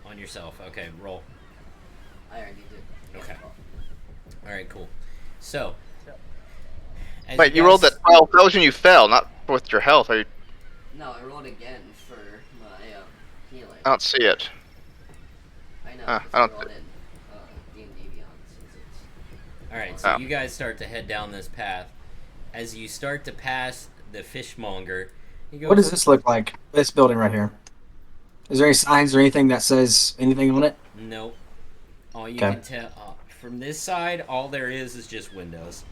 On yourself. Okay, roll. I already did. Okay. Alright, cool. So, as Wait, you rolled that 12. That was when you fell, not with your health. Are you, No, I rolled again for my healing. I don't see it. I know, I because don't I rolled in D&D Beyond since it's... All right, so Oh. you guys start to head down this path. As you start to pass the fishmonger, he goes, What does this look like? This building right here. Is there any signs or anything that says anything on it? Nope. All you Okay. can tell from this side, all there is just windows.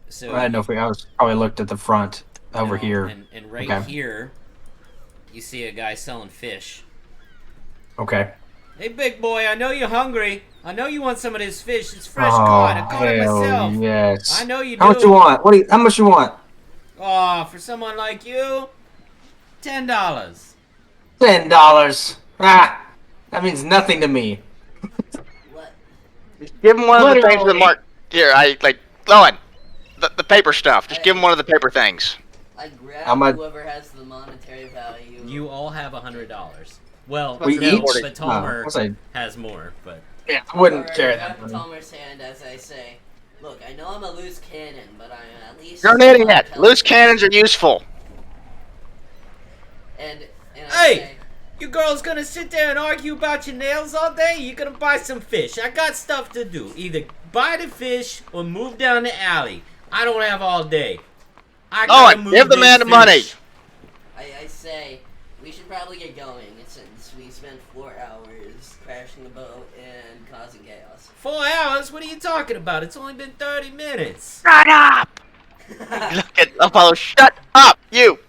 So I didn't know if I was probably looked at the front over no, here. and right Okay. here, you see a guy selling fish. Okay. Hey, big boy, I know you're hungry. I know you want some of this fish. It's fresh caught. I caught it hell myself. yes. I know you How do. much you want? How much you want? Oh, for someone like you, $10. $10. Ah, that means nothing to me. What? Give him one of the things that Literally. Mark. Here, Lowen, the paper stuff. Just give him one of the paper things. I grab How much- whoever has the monetary value. You all have $100. Well, We no, each? but No, Tomer I'll say, has more. But yeah, I wouldn't Alright, carry I that grab money. Tomer's hand as I say, look, I know I'm a loose cannon, but I'm at least... You're an idiot. Loose cannons are useful. And I Hey! say, you girls gonna sit there and argue about your nails all day? You gonna buy some fish? I got stuff to do. Either buy the fish or move down the alley. I don't have all day. I gotta Owen, move give the this man the fish. money. I say, we should probably get going since we spent 4 hours crashing the boat and causing chaos. 4 hours? What are you talking about? It's only been 30 minutes. Shut up! Look at Apollo. Shut up, you.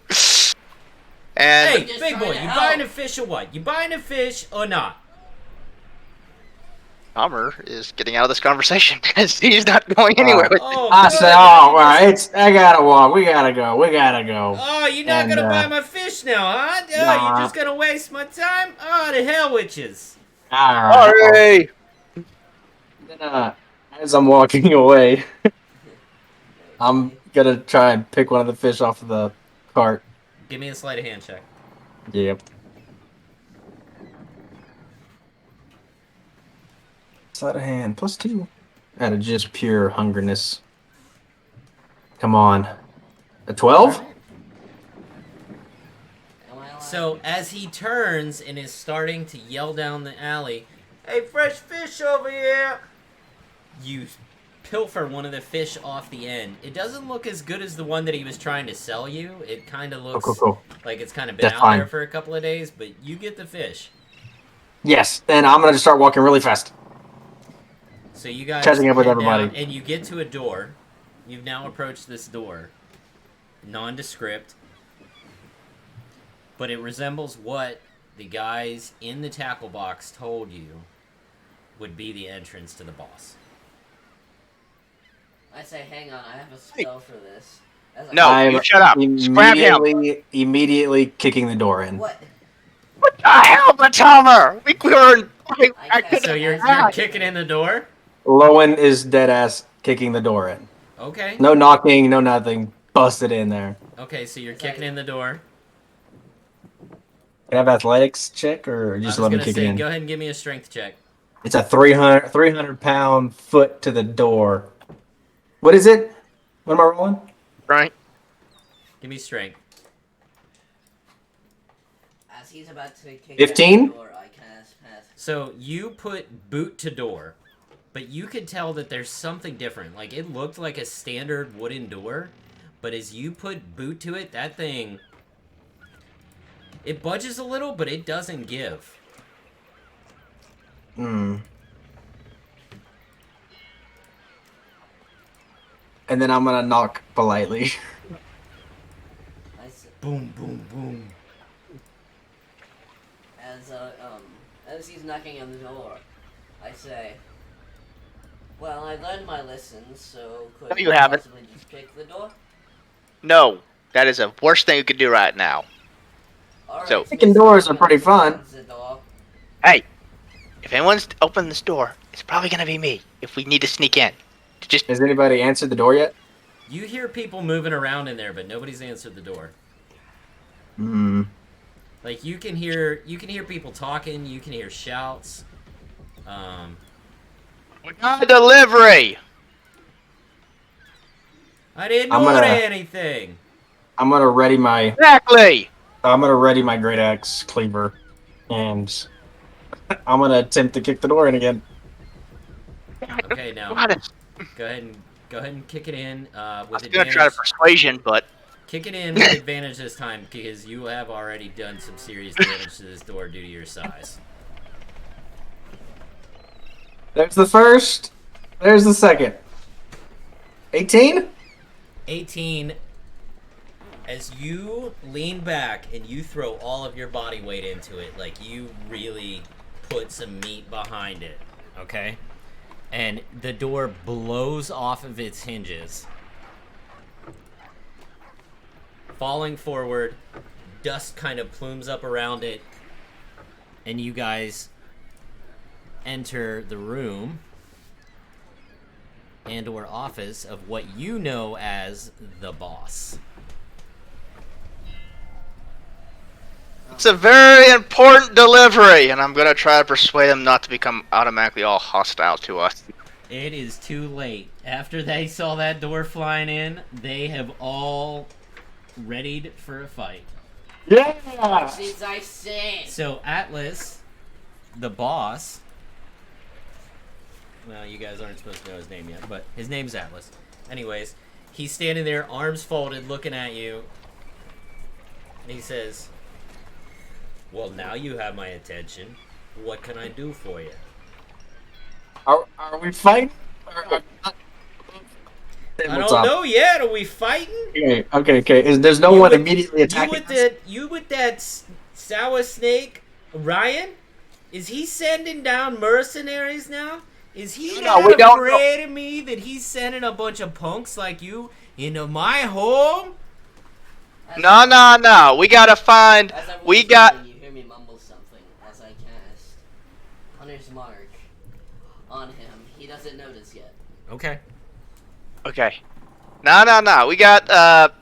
And Hey, just big trying boy, to you help. buying a fish or what? You buying a fish or not? Homer is getting out of this conversation because he's not going anywhere with it. Oh, I good. said, Now oh, you all just- right, I gotta walk. We gotta go. We gotta go. Oh, you're not And, gonna buy my fish now, huh? Oh, nah. you're just gonna waste my time? Oh, the hell with yous. All right. Sorry. Then, as I'm walking away, I'm gonna try and pick one of the fish off of the cart. Give me a sleight of hand check. Yep. Sleight of hand +2. Out of just pure hungerness. Come on. A 12? Am I allowed So to- as he turns and is starting to yell down the alley, "Hey, fresh fish over here!" You pilfer one of the fish off the end. It doesn't look as good as the one that he was trying to sell you. It kind of looks Cool. like it's kind of been That's out fine. there for a couple of days, but you get the fish. Yes. Then I'm gonna just start walking really fast. So you guys Catching up with head everybody. down, and you get to a door. You've now approached this door. Nondescript. But it resembles what the guys in the tackle box told you would be the entrance to the boss. I say, hang on, I have a spell for this. As I- No, I'm you shut up. Just grab him. immediately kicking the door in. What? What the hell, Homer? We were in fucking. I can't- So you're Ah. kicking in the door? Lowen is dead ass kicking the door in. Okay. No knocking, no nothing. Busted in there. Okay, so you're kicking in the door. Can I have athletics check or I was just let me gonna kick it say, in? go ahead and give me a strength check. It's a 300 pound foot to the door. What is it? What am I rolling? Right? Give me strength. As he's about to kick 15? the door, I cast pass. So you put boot to door, but you could tell that there's something different. Like it looked like a standard wooden door, but as you put boot to it, that thing, it budges a little, but it doesn't give. Hmm. And then I'm gonna knock politely. I s- Boom, boom, boom. as he's knocking on the door, I say, well, I learned my lessons, so could No, you haven't. possibly just kick the door? No, that is the worst thing you could do right now. Alright, So- Kicking doors are pretty fun. opens the door. Hey, if anyone's opened this door, it's probably gonna be me. If we need to sneak in, just Has anybody answered the door yet? You hear people moving around in there, but nobody's answered the door. Hmm. Like you can hear people talking, you can hear shouts. We got a delivery. I didn't I'm order gonna- anything. I'm gonna ready my Exactly. great axe cleaver, and I'm gonna attempt to kick the door in again. Okay, now What? go ahead and kick it in I with was gonna try to advantage. persuasion, but Kick it in with advantage this time because you have already done some serious damage to this door due to your size. There's the first. There's the second. 18? 18. As you lean back and you throw all of your body weight into it, like you really put some meat behind it, okay? And the door blows off of its hinges. Falling forward, dust kind of plumes up around it, and you guys enter the room and or office of what you know as the boss. it's a very important delivery, and I'm gonna try to persuade them not to become automatically all hostile to us. It is too late. After they saw that door flying in, they have all readied for a fight. Yeah! Since I said. So Atlas, the boss. Well, you guys aren't supposed to know his name yet, but his name's Atlas. Anyways, he's standing there, arms folded, looking at you. And he says, "Well, now you have my attention. What can I do for you?" Are we fighting? I don't know yet. Are we fighting? Okay. There's no one immediately attacking us? You with that sour snake, Ryan? Is he sending down mercenaries now? Is he No, not we don't afraid of me that he's sending a bunch of punks like you into my home? No. We gotta find. As I roll We got. something, you hear me mumble something as I cast Hunter's Mark on him. He doesn't notice yet. Okay. Okay. No. We got a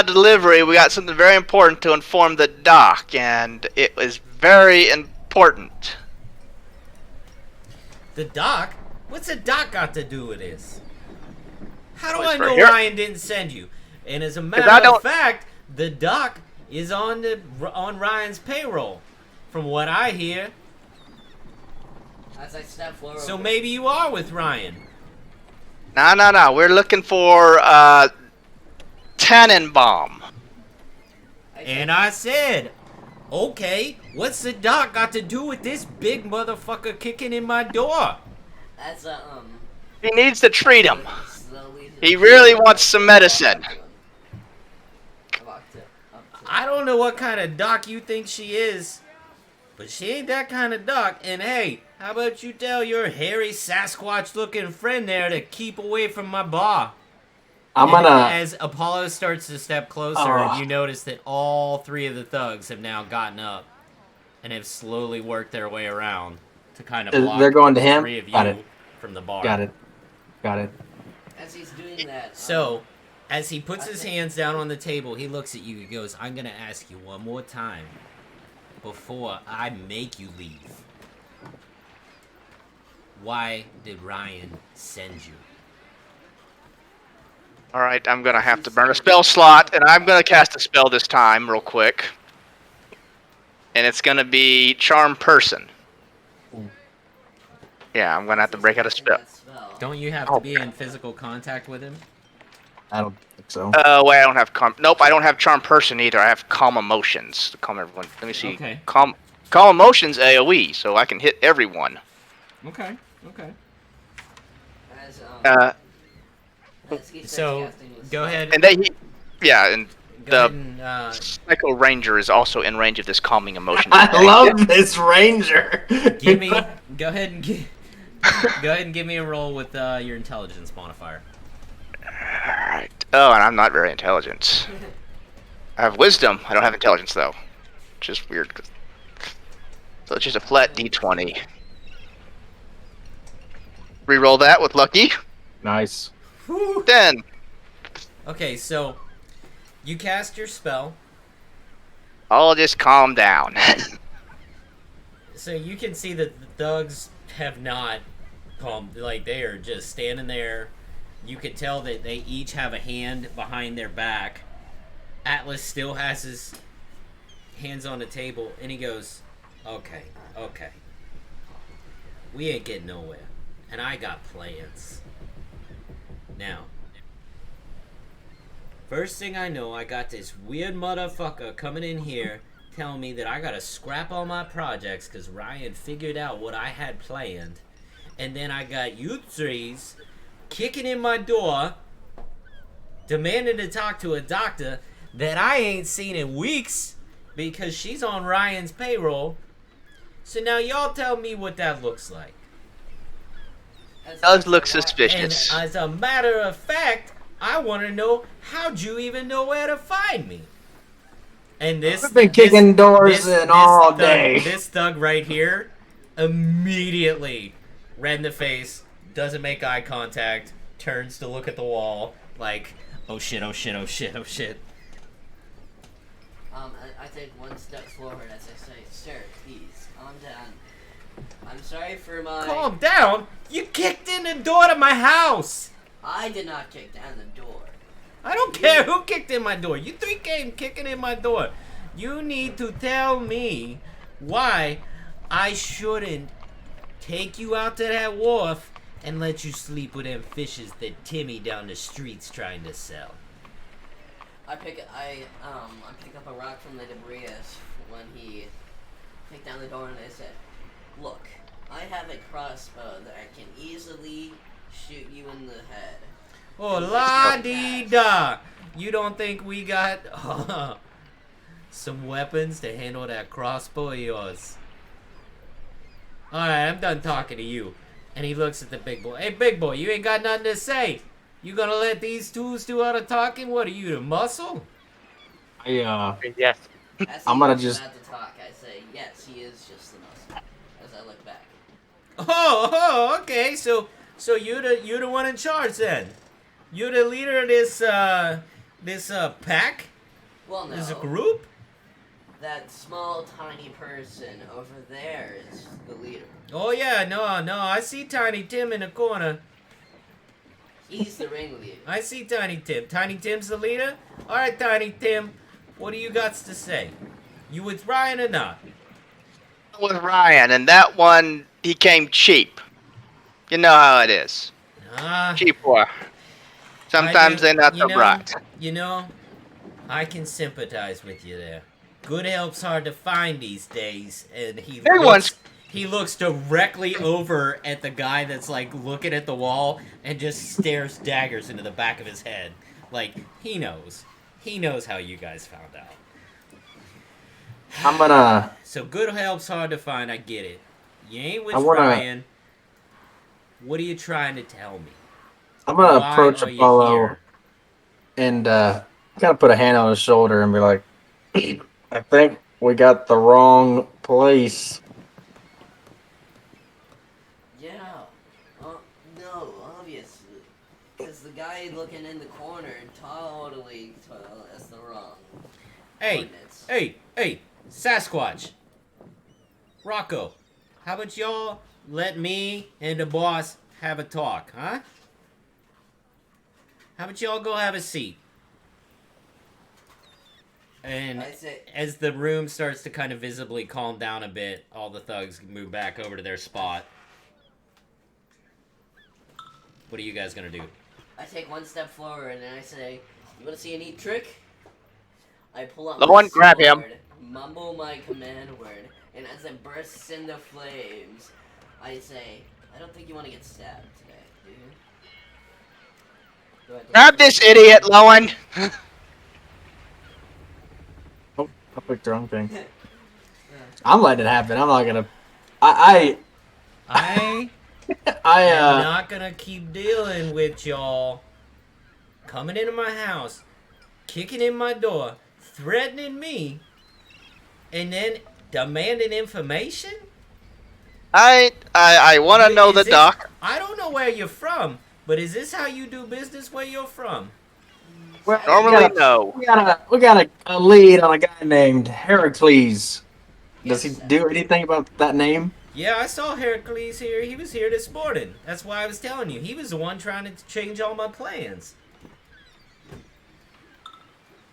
delivery. We got something very important to inform the doc, and it was very important. The doc? What's the doc got to do with this? How do Oh, it's I for know here. Ryan didn't send you? And as a I matter of don't- fact, the doc is on Ryan's payroll, from what I hear. As I step forward. So maybe you are with Ryan. No. We're looking for Tannenbaum. And I said, okay, what's the doc got to do with this big motherfucker kicking in my door? As He needs to treat him. slowly. He really wants some medicine. I don't know what kind of doc you think she is, but she ain't that kind of doc. And hey, how about you tell your hairy Sasquatch-looking friend there to keep away from my bar? I'm And gonna. as Apollo starts to step closer, you notice that all three of the thugs have now gotten up and have slowly worked their way around to kind of block They're going to the him? three of Got you it. from the bar. Got it. As he's doing that. So, as he puts his hands down on the table, he looks at you. He goes, "I'm gonna ask you one more time before I make you leave. Why did Ryan send you?" Alright, I'm gonna have to burn a spell slot, and I'm gonna cast a spell this time, real quick. And it's gonna be Charm Person. Yeah, I'm gonna have to break out a spell. Don't you have to be in physical contact with him? I don't think so. Wait, I don't have Nope, I don't have Charm Person either. I have Calm Emotions to calm everyone. Let me see. Okay. Calm Emotions AoE, so I can hit everyone. Okay. As, as he starts So, casting his go spell. ahead. And and Go ahead the and, Psycho Ranger is also in range of this calming emotion. I love this ranger. give me. Go ahead and give me a roll with your intelligence modifier. Alright. Oh, and I'm not very intelligent. I have wisdom. I don't have intelligence, though. Which is weird. So it's just a flat d20. Reroll that with lucky. Nice. 10. Okay, so you cast your spell. I'll just calm down. So you can see that the thugs have not calm. Like they are just standing there. You could tell that they each have a hand behind their back. Atlas still has his hands on the table, and he goes, "Okay, okay. We ain't getting nowhere, and I got plans. Now, first thing I know, I got this weird motherfucker coming in here telling me that I gotta scrap all my projects because Ryan figured out what I had planned. And then I got you threes kicking in my door, demanding to talk to a doctor that I ain't seen in weeks because she's on Ryan's payroll. So now y'all tell me what that looks like." Does look And suspicious. as a matter of fact, I want to know, how'd you even know where to find me? And this... I've been kicking doors in all thug, day. This thug right here immediately red in the face, doesn't make eye contact, turns to look at the wall, like, oh shit, oh shit, oh shit, oh shit. I take one step forward as I say, "Sir, please, calm down. I'm sorry for my..." Calm down? You kicked in the door to my house! I did not kick down the door. I don't care who kicked in my door. You three came kicking in my door. You need to tell me why I shouldn't take you out to that wharf and let you sleep with them fishes that Timmy down the street's trying to sell. I pick up a rock from the debris when he kicked down the door, and I said, "Look, I have a crossbow that I can easily shoot you in the head." Oh, la-dee-da! You don't think we got some weapons to handle that crossbow of yours? Alright, I'm done talking to you. And he looks at the big boy. Hey, big boy, you ain't got nothing to say. You gonna let these twos do all the talking? What are you, the muscle? Yes. As I'm he gonna was just- about to talk, I say, "Yes, he is just the muscle." As I look back. Oh, okay. So you're the one in charge then. You're the leader of this pack? Well, no. This group? That small, tiny person over there is the leader. Oh yeah, no, I see Tiny Tim in the corner. He's the ringleader. I see Tiny Tim. Tiny Tim's the leader? Alright, Tiny Tim. What do you got to say? You with Ryan or not? With Ryan, and that one, he came cheap. You know how it is. Ah, Cheap war. Sometimes they're not so bright. You know, I can sympathize with you there. Good help's hard to find these days, and he looks directly over at the guy that's like looking at the wall and just stares daggers into the back of his head. Like, he knows how you guys found out. I'm gonna. So good help's hard to find, I get it. You ain't with I wanna- Ryan. What are you trying to tell me? I'm gonna Why approach are you Apollo here? and kind of put a hand on his shoulder and be like, "I think we got the wrong place." Yeah. No, obviously. Because the guy looking in the corner totally has the wrong Hey, coordinates. hey, Sasquatch. Rocco, how about y'all let me and the boss have a talk, huh? How about y'all go have a seat? And I say, as the room starts to kind of visibly calm down a bit, all the thugs move back over to their spot. What are you guys gonna do? I take one step forward and I say, "You want to see a neat trick?" I pull out Go my on, grab him. sword, mumble my command word, and as it bursts into flames, I say, "I don't think you want to get stabbed today, do you?" Do I have to Grab look this at you? idiot, Lowen. Oh, I picked the wrong thing. I'm letting it happen. I'm not gonna. I I I am not gonna keep dealing with y'all coming into my house, kicking in my door, threatening me, and then demanding information? I want to know Is the this- doc. I don't know where you're from, but is this how you do business where you're from? well, Normally, no. we got a lead on a guy named Heracles. Does he Yes, sir. do anything about that name? Yeah, I saw Heracles here. He was here this morning. That's why I was telling you. He was the one trying to change all my plans.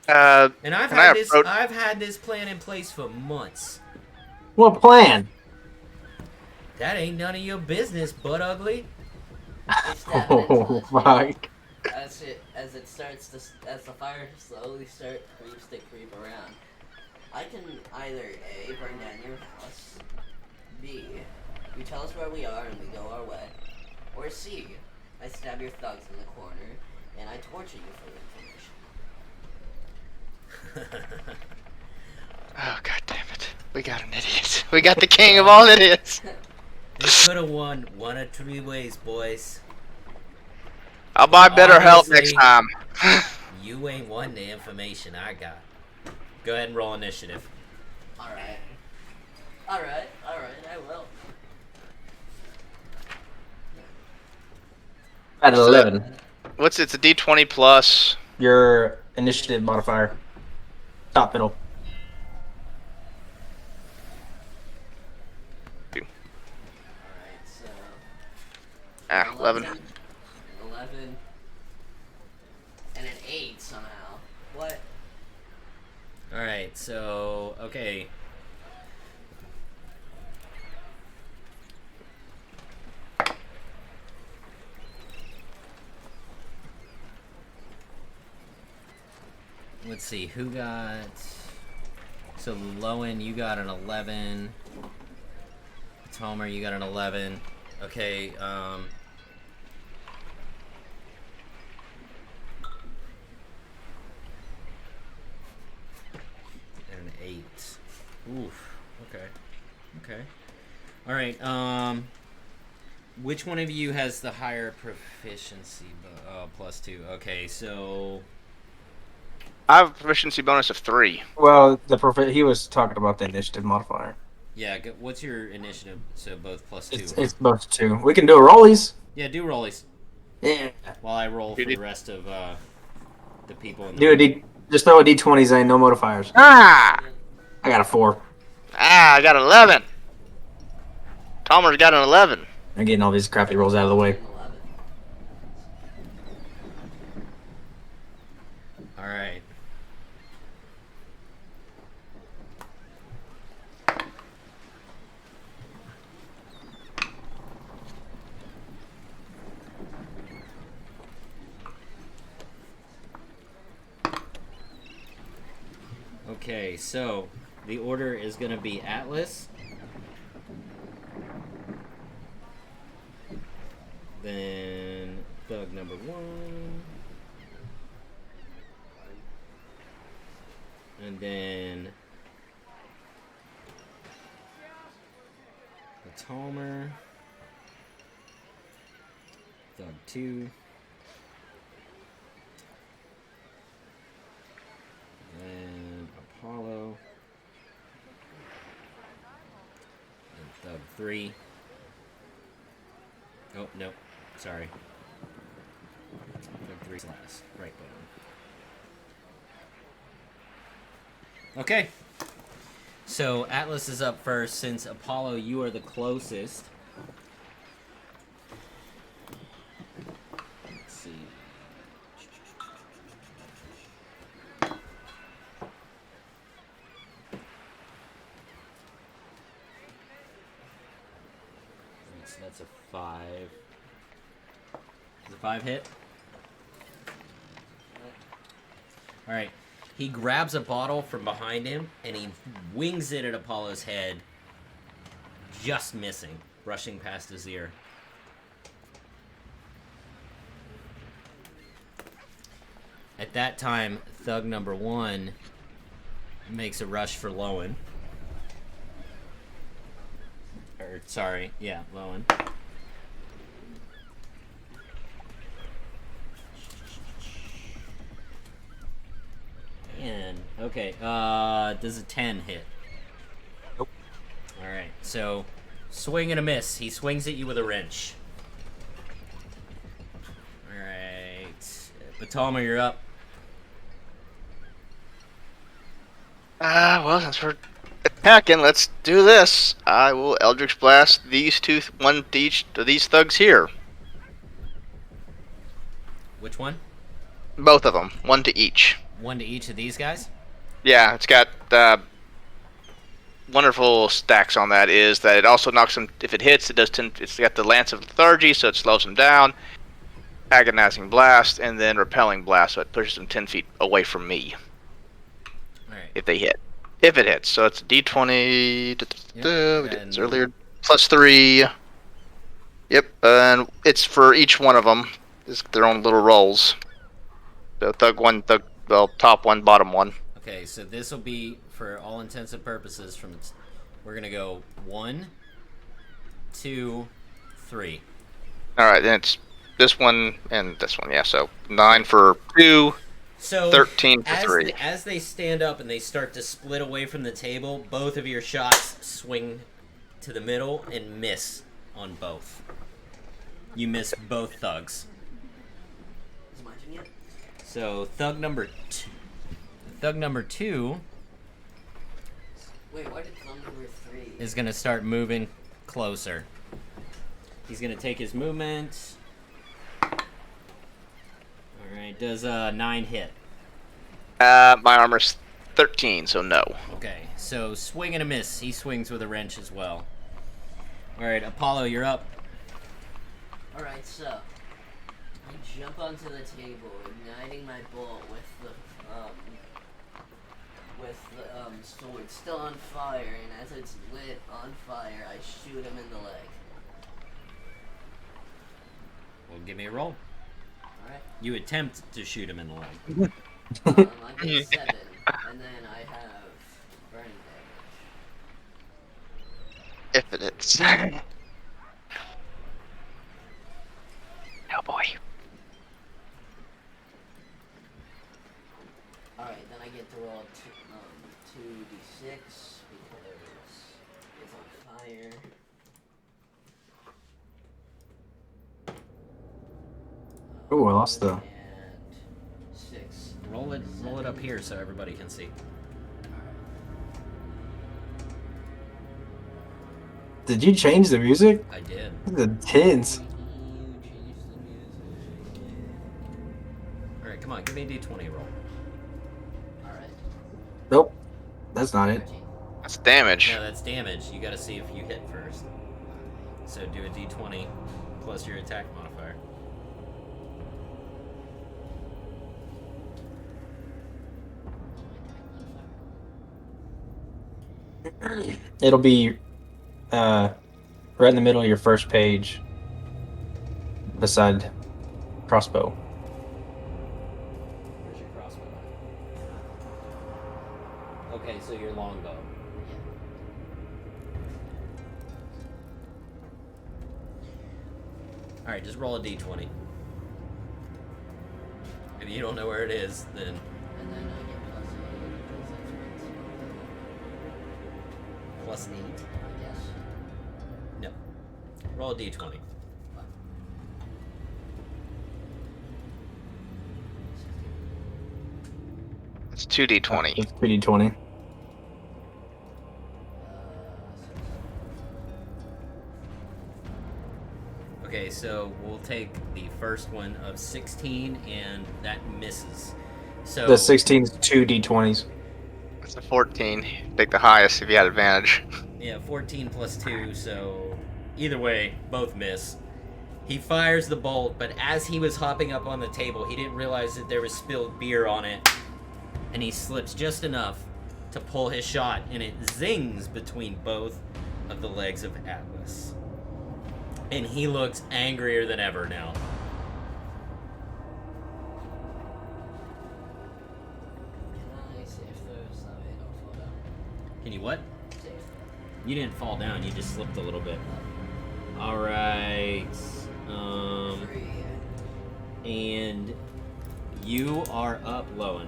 And I've Can I approach? had this plan in place for months. What plan? That ain't none of your business, butt ugly. They stab it into Oh the my. table as the fire slowly creeps to creep around. I can either A, burn down your house, B, you tell us where we are and we go our way, or C, I stab your thugs in the corner and I torture you for information. Oh god damn it! We got an idiot. We got the king of all idiots. This could have won one of three ways, boys. I'll buy better help next Obviously- time. You ain't won the information I got. Go ahead and roll initiative. Alright, I will. At 11. It's a D20 plus. Your initiative modifier. Top middle. Alright, so... 11. 11. And an 8 somehow. What? Alright, so, okay. Let's see, who got... So, Lowen, you got an 11. Tomer, you got an 11. Okay, and an 8. Oof. Okay. Okay. Alright, which one of you has the higher proficiency? +2. Okay, so... I have a proficiency bonus of 3. Well, he was talking about the initiative modifier. Yeah, what's your initiative? So both +2. It's both 2. We can do a rollies. Yeah, do rollies. Yeah. While I roll for the rest of the people in the Do a D. Just throw a D20 Zane, no modifiers. Ah! I got a 4. Ah, I got 11. Tomer's got an 11. I'm getting all these crappy rolls out of the way. 11. Alright. Okay, so the order is going to be Atlas, then Thug number 1, and then the Tomer, Thug 2, and Apollo, and Thug 3. Oh, no. Sorry. Thug 3's last. Right button. Okay. So, Atlas is up first. Since Apollo, you are the closest. Let's see. So that's a 5. Does a 5 hit? Alright. He grabs a bottle from behind him and he wings it at Apollo's head, just missing, brushing past his ear. At that time, Thug number 1 makes a rush for Lowen. Sorry, yeah, Lowen. And, okay, does a 10 hit? Nope. Alright, so, swing and a miss. He swings at you with a wrench. Alright, Batalma, you're up. Well, since we're Hacking, let's do this. I will Eldritch Blast one to each of these thugs here. Which one? Both of them, one to each. One to each of these guys? Yeah, it's got wonderful stacks on that. Is that it also knocks them, if it hits, it does 10, it's got the Lance of Lethargy, so it slows them down. Agonizing Blast, and then Repelling Blast, so it pushes them 10 feet away from me. Alright. If they hit. If it hits. So it's a D20. We did this earlier. Plus 3. Yep, and it's for each one of them. It's their own little rolls. So top one, bottom one. Okay, so this will be, for all intents and purposes, we're gonna go 1, 2, 3. Alright, then it's this one and this one, yeah, so 9 for 2, So 13 for 3. As they stand up and they start to split away from the table, both of your shots swing to the middle and miss on both. You miss both thugs. Is mine yet? So thug number 2 Wait, why did thumb number 3? is gonna start moving closer. He's gonna take his movement. Alright, does 9 hit? My armor's 13, so no. Okay, so swing and a miss. He swings with a wrench as well. Alright, Apollo, you're up. Alright, so I jump onto the table, igniting my bolt with the sword still on fire, and as it's lit on fire, I shoot him in the leg. Well, give me a roll. Alright. You attempt to shoot him in the leg. I get 7, and then I have burning damage. If it hits. Oh boy. Alright, then I get to roll 2d6 because it's on fire. Ooh, I lost the. And 6. Roll it up here so everybody can see. Did you change the music? I did. The tins. Alright, come on, give me a d20 roll. Alright. Nope, that's not it. 13. That's damage. No, that's damage. You gotta see if you hit first. So do a d20 plus your attack modifier. It'll be right in the middle of your first page, beside crossbow. Where's your crossbow? Okay, so your longbow. Alright, just roll a d20. If you don't know where it is, then And then I get plus 8. I guess. No. Roll a d20. It's 2d20. It's 3d20. Okay, so we'll take the first one of 16, and that misses. So The 16 is 2d20s. It's a 14. Take the highest if you had advantage. Yeah, 14 plus 2, so either way, both miss. He fires the bolt, but as he was hopping up on the table, he didn't realize that there was spilled beer on it. And he slips just enough to pull his shot, and it zings between both of the legs of Atlas. And he looks angrier than ever now. Can I save those so I don't fall down? Can you what? Save. You didn't fall down, you just slipped a little bit. Alright. 3. And you are up, Lowen.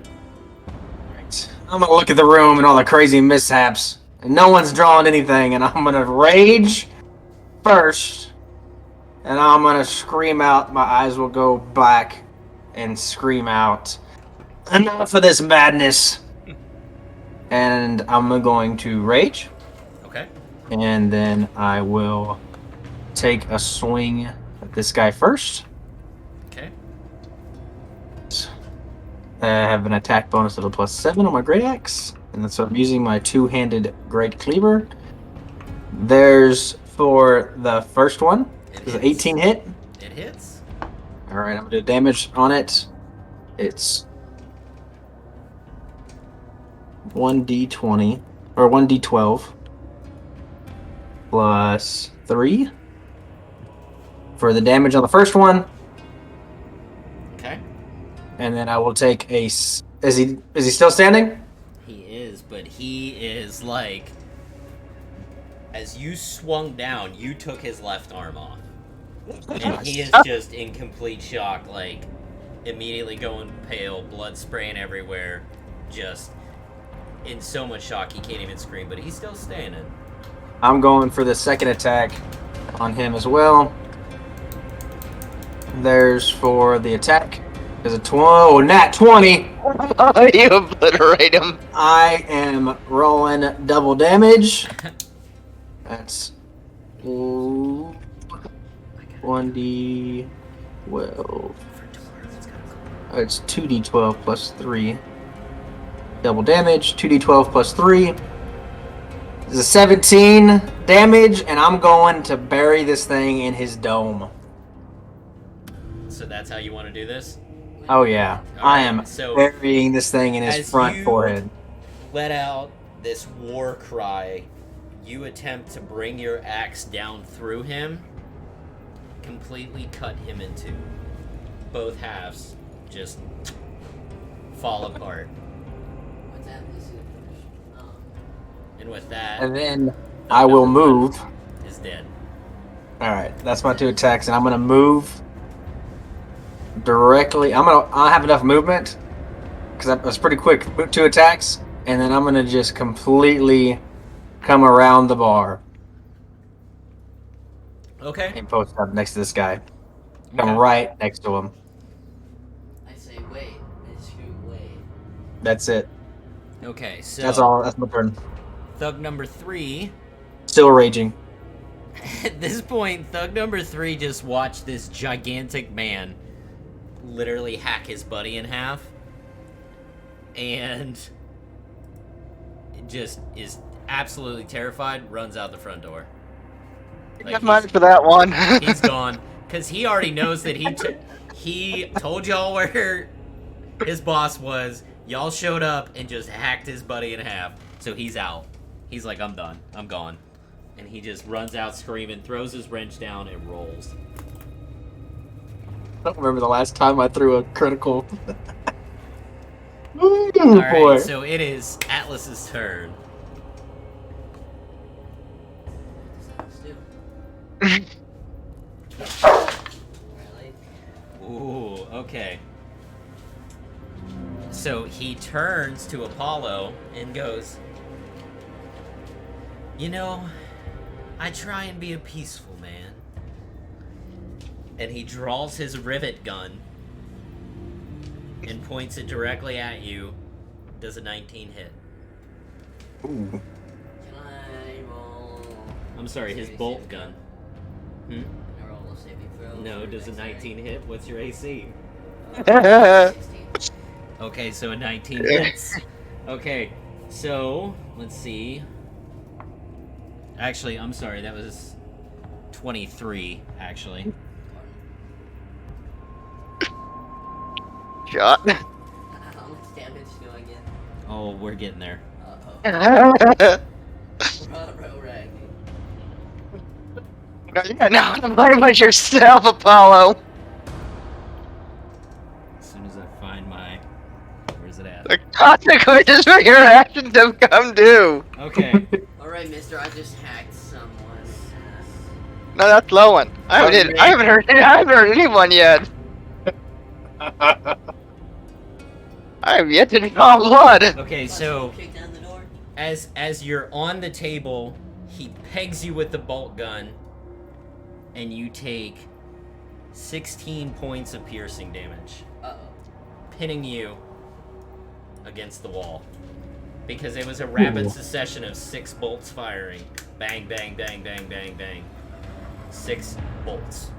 I'm gonna look at the room and all the crazy mishaps, and no one's drawing anything, and I'm gonna rage first, and I'm gonna scream out. My eyes will go black and scream out, "Enough of this madness!" And I'm going to rage. And then I will take a swing at this guy first. Okay. I have an attack bonus of a +7 on my great axe, and so I'm using my two-handed great cleaver. There's for the first one. Is it 18 hit? It hits. All right, I'm gonna do damage on it. It's 1d20 or 1d12 plus 3 for the damage on the first one, Okay. and then I will take a. Is he still standing? He is, but he is like, as you swung down, you took his left arm off. And he is just in complete shock, like, immediately going pale, blood spraying everywhere, just in so much shock he can't even scream, but he's still standing. I'm going for the second attack on him as well. There's for the attack. There's a nat 20. You obliterate him. I am rolling double damage. That's 1d12. It's 2d12 plus 3. Double damage. 2d12 plus 3. This is 17 damage, and I'm going to bury this thing in his dome. So that's how you want to do this? Oh yeah, I am so burying this thing in his as front you forehead. let out this war cry, you attempt to bring your axe down through him, completely cut him in two. Both halves just fall apart. What's that? Oh. And with that, And then I will move. is dead. All right, that's my two attacks, and I'm gonna move directly. I have enough movement because I was pretty quick. Two attacks, and then I'm gonna just completely come around the bar Okay. and post up next to this guy. Come Okay. right next to him. I say wait. I scream wait. That's it. Okay, so That's all. That's my turn. Thug number 3. Still raging. At this point, Thug number 3 just watched this gigantic man literally hack his buddy in half, and just is absolutely terrified, runs out the front door. Like, Get mine for that one. he's gone, because he already knows that he told y'all where his boss was, y'all showed up and just hacked his buddy in half, so he's out. He's like, I'm done, I'm gone. And he just runs out screaming, throws his wrench down, and rolls. I don't remember the last time I threw a critical. Ooh, Alright, boy. so it is Atlas's turn. Really? Ooh, okay. So he turns to Apollo and goes, you know, I try and be a peaceful man. And he draws his rivet gun and points it directly at you. Does a 19 hit? Ooh. Can I roll? I'm sorry, his bolt gun. Can I roll a saving throw? No, does a 19 hit? What's your AC? 16. Okay, so a 19 hits. Okay, so let's see. Actually, I'm sorry, that was 23, actually. Shot. How much damage do I get? Oh, we're getting there. Uh-oh. Right. No, blame was yourself, Apollo. As soon as I find my... Where's it at? The consequences for your actions have come due. Okay. Alright, mister, I just hacked someone. No, that's Lowen. I haven't heard anyone yet. I have yet to draw blood. Okay, so Kick down the door? as you're on the table, he pegs you with the bolt gun, and you take 16 points of piercing damage, Uh-oh. pinning you against the wall. because it was a rapid succession of 6 bolts firing. Bang, bang, bang, bang, bang, bang. 6 bolts.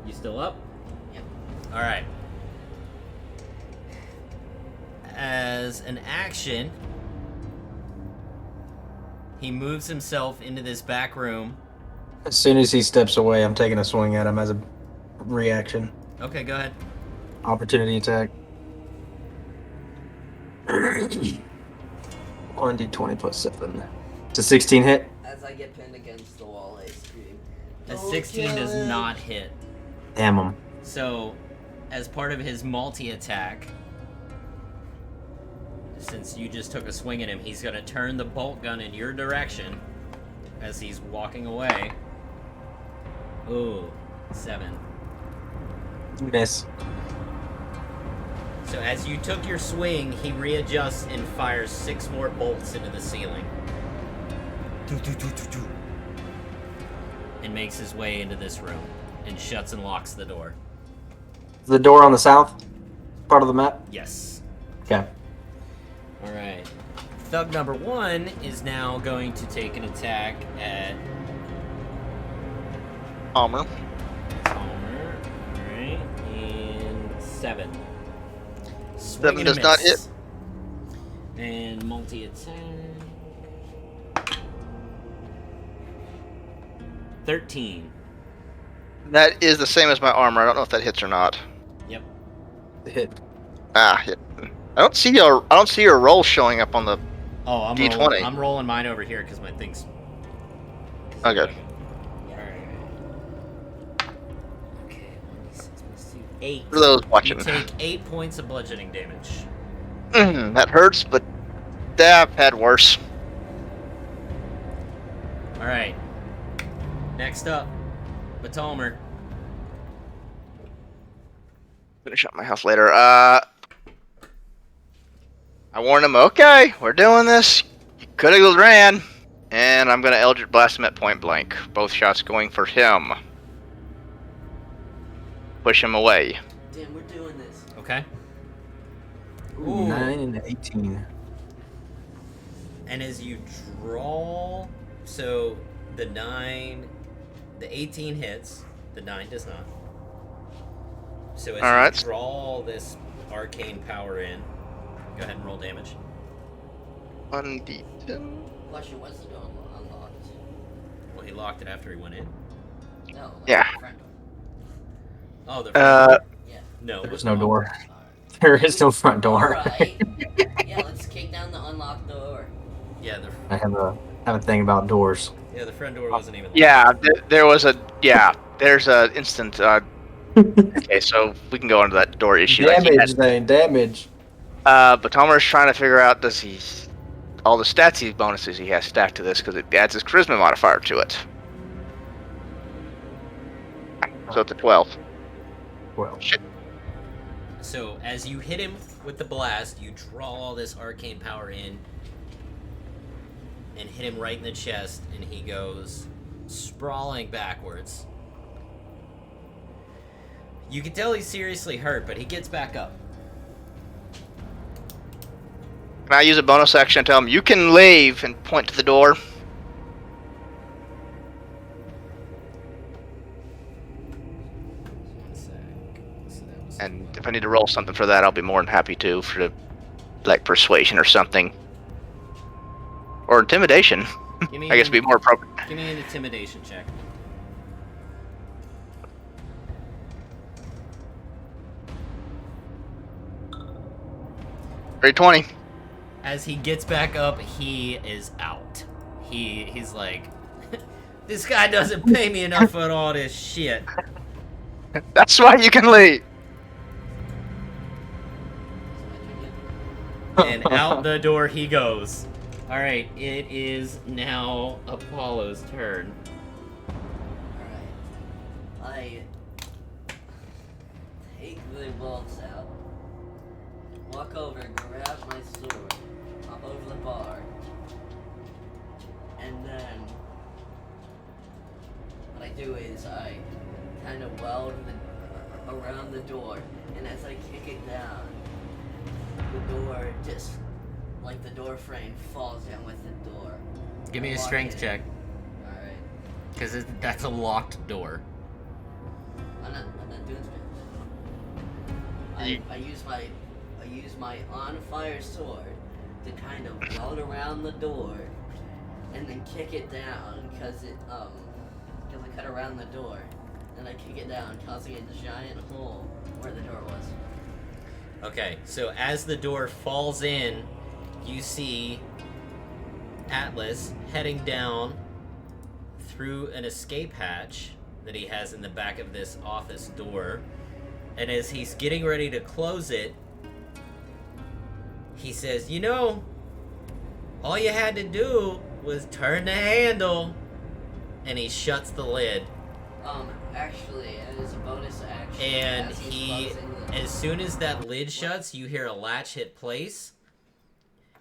You still up? Yep. Alright. As an action, he moves himself into this back room. As soon as he steps away, I'm taking a swing at him as a reaction. Okay, go ahead. Opportunity attack. 1d20 plus 7. It's a 16 hit. As I get pinned against the wall, I scream. A "Don't 16 kill does him." not hit. Damn him. So, as part of his multi-attack, since you just took a swing at him, he's going to turn the bolt gun in your direction as he's walking away. Ooh, 7. Miss. So as you took your swing, he readjusts and fires 6 more bolts into the ceiling. And makes his way into this room and shuts and locks the door. Is the door on the south part of the map? Yes. Okay. Alright. Thug number 1 is now going to take an attack at Palmer. Palmer. Alright. And 7. 7 does not hit. And multi-attack. 13. That is the same as my armor. I don't know if that hits or not. Yep. The hit. Ah, hit. I don't see your roll showing up on the. Oh, I'm D20. I'm rolling mine over here because my thing's. Okay. Alright. Okay, 8. For those watching. You take 8 points of bludgeoning damage. That hurts, but I've had worse. Alright. Next up, Batalmer. Finish up my house later. I warned him, okay, we're doing this. You could have ran. And I'm going to Eldritch Blast him at point blank. Both shots going for him. Push him away. Damn, we're doing this. Okay. Ooh. 9 and 18. And as you draw, so the 18 hits, the 9 does not. So as Alright. you draw this arcane power in, go ahead and roll damage. 1d10. Question, what's the door unlocked? Well, he locked it after he went in. No. Yeah. The front door. Oh, the front door? Yeah. No. There's was no locked. door. There is no front door. Alright. Yeah, let's kick down the unlocked door. Yeah, I have a thing about doors. the front door wasn't even locked. Yeah, there's a instant. Okay, so we can go into that door issue. Damage, Zane, damage. But Tomer's trying to figure out all the stats bonuses he has stacked to this because it adds his charisma modifier to it. So it's a 12. Well, So as you hit him with the blast, you draw all this arcane power in and hit him right in the chest, and he goes sprawling backwards. You can tell he's seriously hurt, but he gets back up. Can I use a bonus action to tell him, you can leave, and point to the door? One sec. So that was And if I need to roll something for that, I'll be more than happy to, for like persuasion or something. Or intimidation. Give me I guess an- be more appropriate. Give me an intimidation check. Grade 20. As he gets back up, he is out. He's like, this guy doesn't pay me enough for all this shit. That's why you can leave. And out the door he goes. Alright, it is now Apollo's turn. Alright. I take the bolts out. Walk over, grab my sword, hop over the bar. And then when I do is I kind of weld around the door, and as I kick it down, the door just, like the door frame falls down with the door. Give me a Walk strength in. check, Alright. because that's a locked door. I'm not doing strength. I use my on fire sword to kind of weld around the door and then kick it down because I cut around the door and I kick it down, causing a giant hole where the door was. Okay, so as the door falls in, you see Atlas heading down through an escape hatch that he has in the back of this office door. And as he's getting ready to close it, he says, "You know, all you had to do was turn the handle." And he shuts the lid. Actually, as a bonus action, And as he's closing the- as soon as that lid shuts, you hear a latch hit place.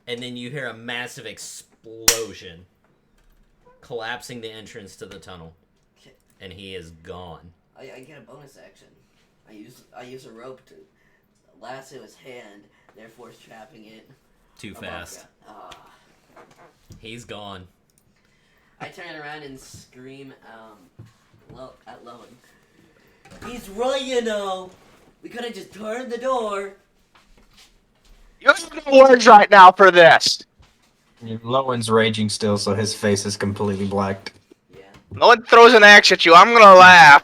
And then you hear a massive explosion, collapsing the entrance to the tunnel. And he is gone. I get a bonus action. I use a rope to lasso his hand, therefore trapping it. Too fast. He's gone. I turn around and scream at Lowen. He's right, you know. We could have just turned the door. You have no words right now for this. Lowen's raging still, so his face is completely blacked. Yeah. No one throws an axe at you. I'm gonna laugh.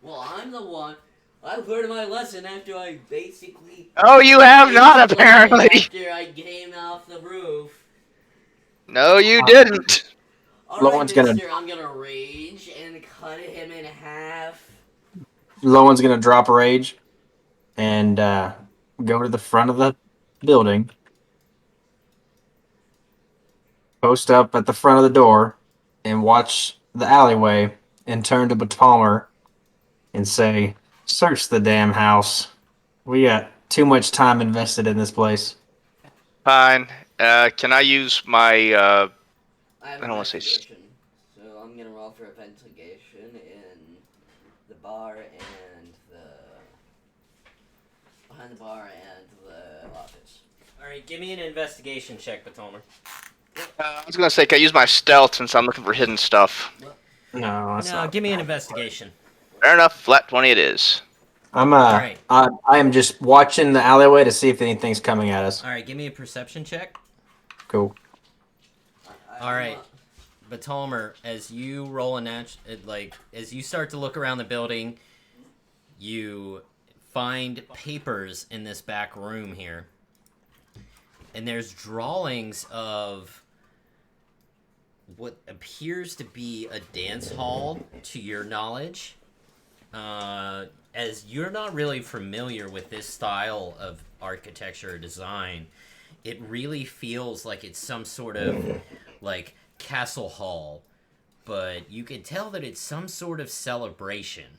Well, I'm the one. I learned my lesson after I basically. Oh, you have not, apparently. After I came off the roof. No, you didn't. Alright, Lowen's gonna- mister, I'm gonna rage and cut him in half. Lowen's gonna drop rage and go to the front of the building, post up at the front of the door, and watch the alleyway, and turn to Batalmer and say, "Search the damn house. We got too much time invested in this place." Fine. Can I use my, I don't wanna say investigation, so I'm gonna roll for investigation in the bar and behind the bar and the office. Alright, give me an investigation check, Batalmer. I was gonna say, can I use my stealth since I'm looking for hidden stuff? No, that's No, not. give me an investigation. Fair enough. Flat 20 it is. I'm Alright. I am just watching the alleyway to see if anything's coming at us. Alright, give me a perception check. Cool. Alright. Batalmer, as you roll as you start to look around the building, you find papers in this back room here. And there's drawings of what appears to be a dance hall, to your knowledge. As you're not really familiar with this style of architecture or design, it really feels like it's some sort of like castle hall, but you can tell that it's some sort of celebration,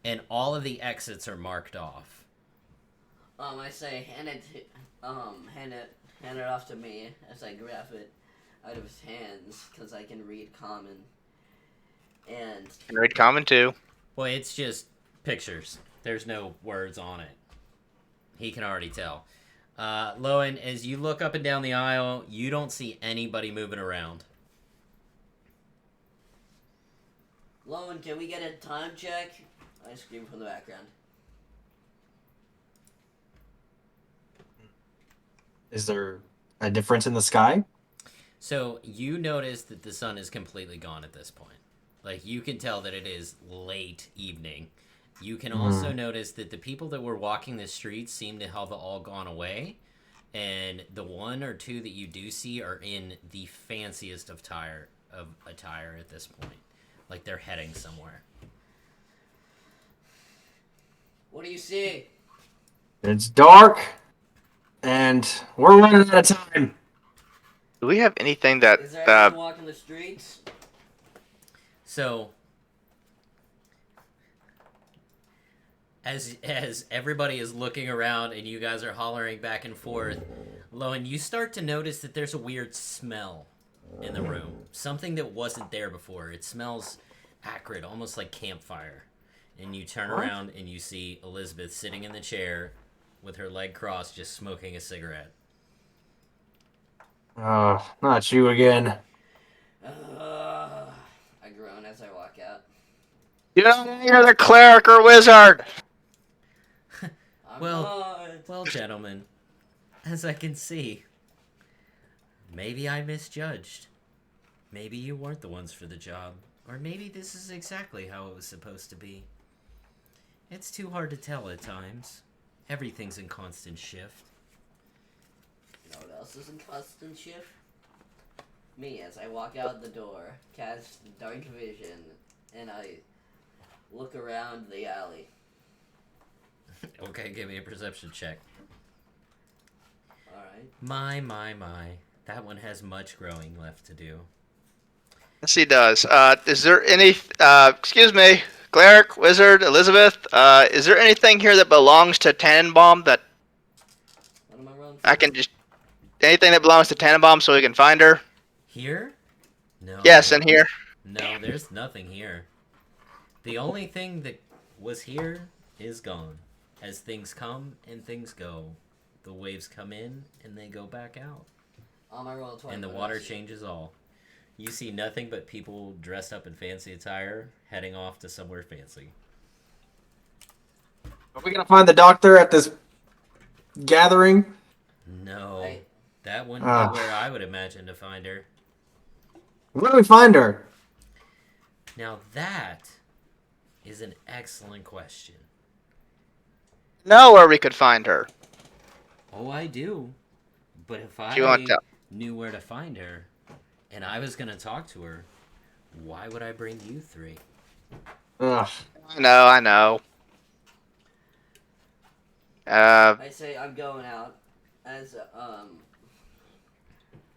and all of the exits are marked off. I say hand it off to me as I grab it out of his hands because I can read common. And Can read common too. Well, it's just pictures. There's no words on it. He can already tell. Lowen, as you look up and down the aisle, you don't see anybody moving around. Lowen, can we get a time check? I scream from the background. Is there a difference in the sky? So you notice that the sun is completely gone at this point. Like, you can tell that it is late evening. You can also notice that the people that were walking the streets seem to have all gone away. And the one or two that you do see are in the fanciest of attire at this point. Like, they're heading somewhere. What do you see? It's dark, and we're running out of time. Do we have anything that, Is there anyone walking the streets? So, as everybody is looking around and you guys are hollering back and forth, Lowen, you start to notice that there's a weird smell in the room. something that wasn't there before. It smells acrid, almost like campfire. And you turn around and you see Elizabeth sitting in the chair with her leg crossed, just smoking a cigarette. Oh, not you again. I groan as I walk out. You're the cleric or wizard. I'm Well, not. well, gentlemen, as I can see, maybe I misjudged. Maybe you weren't the ones for the job. Or maybe this is exactly how it was supposed to be. It's too hard to tell at times. Everything's in constant shift. You know what else is in constant shift? Me, as I walk out the door, cast dark vision, and I look around the alley. Okay, give me a perception check. Alright. My. That one has much growing left to do. Yes, he does. Is there any? Excuse me, cleric, wizard, Elizabeth. Is there anything here that belongs to Tannenbaum that What am I rolling for? I can just? Anything that belongs to Tannenbaum so we can find her? Here? No. Yes, in here. No, there's nothing here. The only thing that was here is gone. As things come and things go. The waves come in and they go back out. On my roll 20. And the what water else? changes all. You see nothing but people dressed up in fancy attire heading off to somewhere fancy. Are we gonna find the doctor at this gathering? No. Hey. That wouldn't Ah. be where I would imagine to find her. Where do we find her? Now that is an excellent question. Know where we could find her. Oh, I do. But if You want I to- knew where to find her, and I was going to talk to her, why would I bring you three? Ugh. I know. I say I'm going out as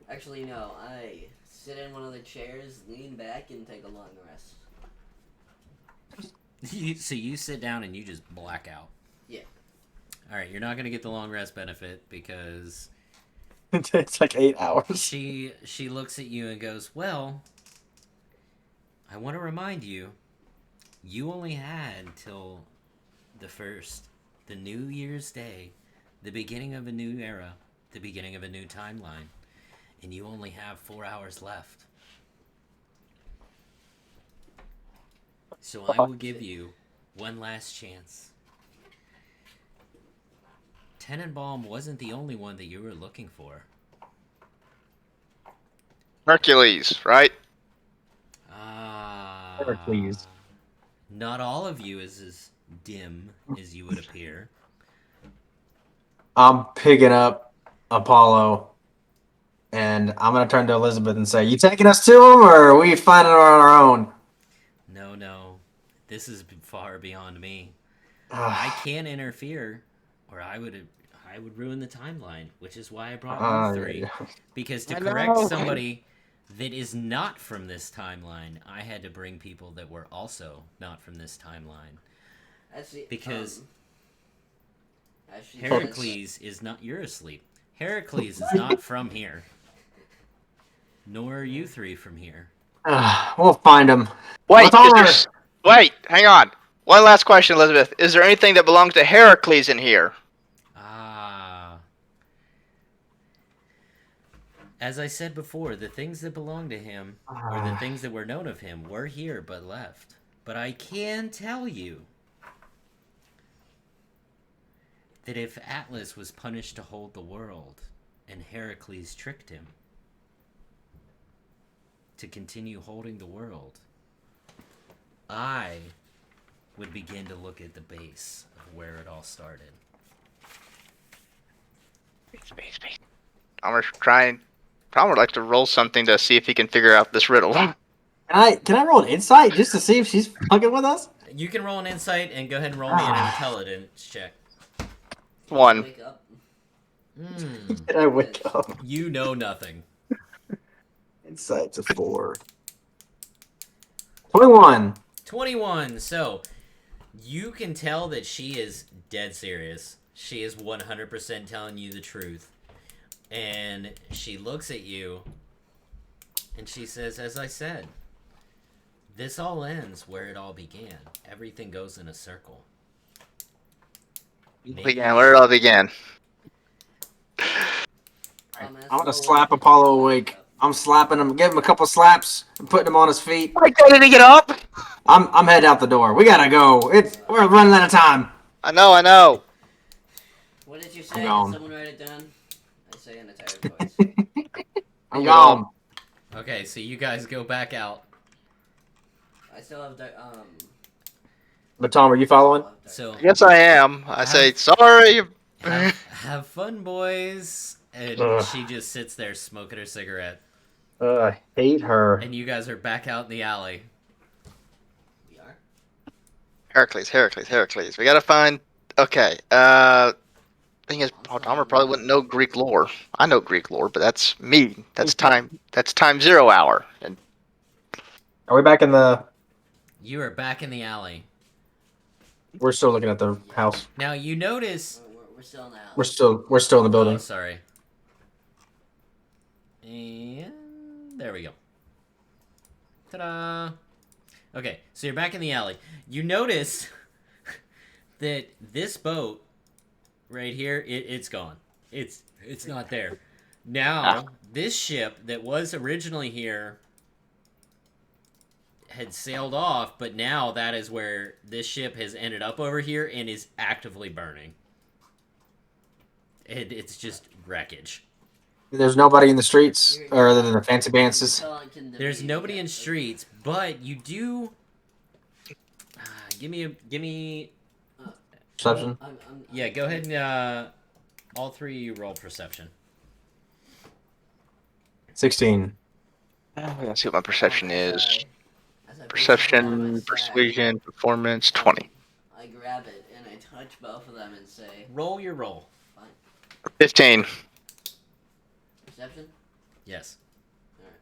actually no, I sit in one of the chairs, lean back, and take a long rest. So you sit down and you just black out. Yeah. All right, you're not going to get the long rest benefit because It's like 8 hours. she looks at you and goes, "Well, I want to remind you, you only had till the New Year's Day, the beginning of a new era, the beginning of a new timeline, and you only have 4 hours left. So I will give you one last chance. Tenenbaum wasn't the only one that you were looking for. Hercules, right? Hercules. Not all of you is as dim as you would appear. I'm picking up Apollo, and I'm gonna turn to Elizabeth and say, "You taking us to him, or are we finding her on our own?" No. This is far beyond me. I can't interfere, or I would ruin the timeline, which is why I brought you three. Yeah. Because to I correct know. somebody that is not from this timeline, I had to bring people that were also not from this timeline. Actually, Because actually, Heracles is not... You're asleep. Heracles is not from here. Nor are you three from here. We'll find him. Wait, What's on is there- wait, hang on. One last question, Elizabeth. Is there anything that belongs to Heracles in here? As I said before, the things that belong to him, or the things that were known of him, were here but left. But I can tell you that if Atlas was punished to hold the world, and Heracles tricked him to continue holding the world, I would begin to look at the base of where it all started. Palmer would like to roll something to see if he can figure out this riddle. Can I roll an insight just to see if she's fucking with us? You can roll an insight and go ahead and roll me an intelligence check. One. wake up. Did I wake up? You know nothing. Insight's a 4. 21. 21. So, you can tell that she is dead serious. She is 100% telling you the truth. And she looks at you And she says, as I said, this all ends where it all began. Everything goes in a circle. Began where it all began. I'm gonna slap Apollo awake. I'm slapping him, give him a couple slaps, and putting him on his feet. I didn't get up. I'm heading out the door. We gotta go. We're running out of time. I know. What did you say? I'm Did gone. someone write it down? I say in a tired voice. I'm You gone. Okay, so you guys go back out. I still have But Tom, are you following? So Yes, I am. I say sorry. have fun, boys. And Ugh. she just sits there smoking her cigarette. I hate her. And you guys are back out in the alley. We are. Heracles. We gotta find. Okay. Thing is, Paul Dahmer probably wouldn't know Greek lore. I know Greek lore, but that's me. That's time. That's time 0 hour. And Are we back in the? You are back in the alley. We're still looking at the house. Now you notice. We're still now. We're still in the building. Oh, sorry. And there we go. Ta-da! Okay, so you're back in the alley. You notice that this boat right here, it's gone. It's not there. Now, this ship that was originally here had sailed off, but now that is where this ship has ended up over here and is actively burning. It's just wreckage. There's nobody in the streets, or other than the fancy dances. There's nobody in streets, but you do. Give me. Perception. Yeah, go ahead and all three of you roll perception. 16. let's see what my perception is. Perception, persuasion, performance, 20. I grab it and I touch both of them and say, Roll your roll. 15. perception? Yes. Alright.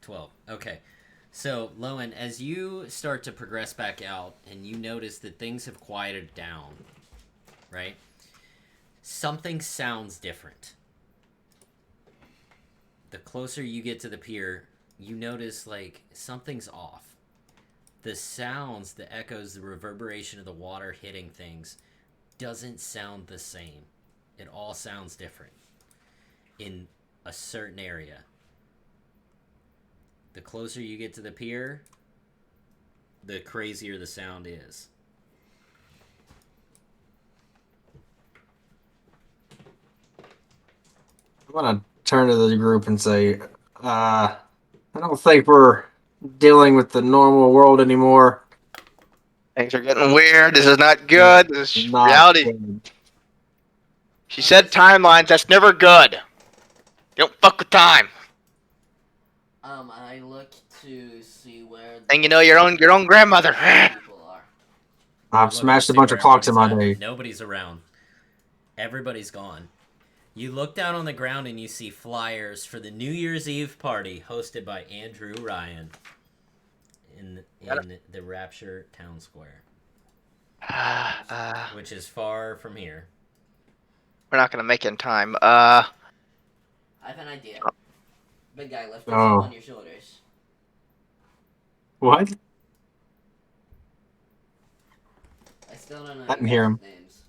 12. Okay. So, Lowen, as you start to progress back out and you notice that things have quieted down, right? Something sounds different. The closer you get to the pier, you notice, like, something's off. The sounds, the echoes, the reverberation of the water hitting things doesn't sound the same. It all sounds different in a certain area. The closer you get to the pier, the crazier the sound is. I'm gonna turn to the group and say, I don't think we're dealing with the normal world anymore. Things are getting weird. This is not good. This is Not reality. good. She said timelines. That's never good. You don't fuck with time. I look to see where And you know your own grandmother. people are. I've Look smashed to a see bunch of where clocks in my everybody's day. at. Nobody's around. Everybody's gone. You look down on the ground and you see flyers for the New Year's Eve party hosted by Andrew Ryan in the Rapture Town Square, which is far from here. We're not gonna make it in time. I have an idea. Big guy, lift this Oh. up on your shoulders. What? I still don't know I didn't your hear guys' him. names.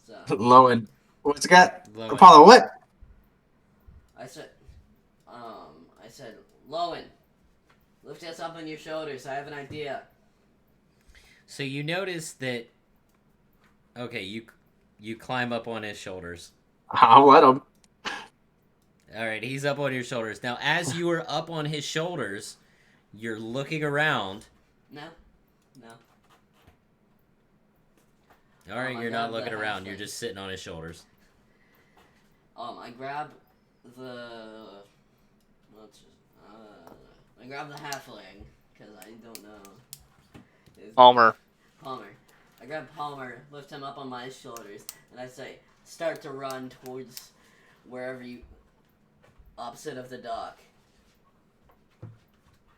So, Lowen. What's it got? Lowen. Apollo, what? I said, Lowen, lift this up on your shoulders. I have an idea. So you notice that. Okay, you climb up on his shoulders. I'll let him. All right, he's up on your shoulders. Now, as you are up on his shoulders, you're looking around. No. All right, I you're grabbed not looking the around. halfling. You're just sitting on his shoulders. I grab the. I grab the halfling because I don't know. Palmer. Palmer. I grab Palmer, lift him up on my shoulders, and I say, start to run towards wherever you. Opposite of the dock.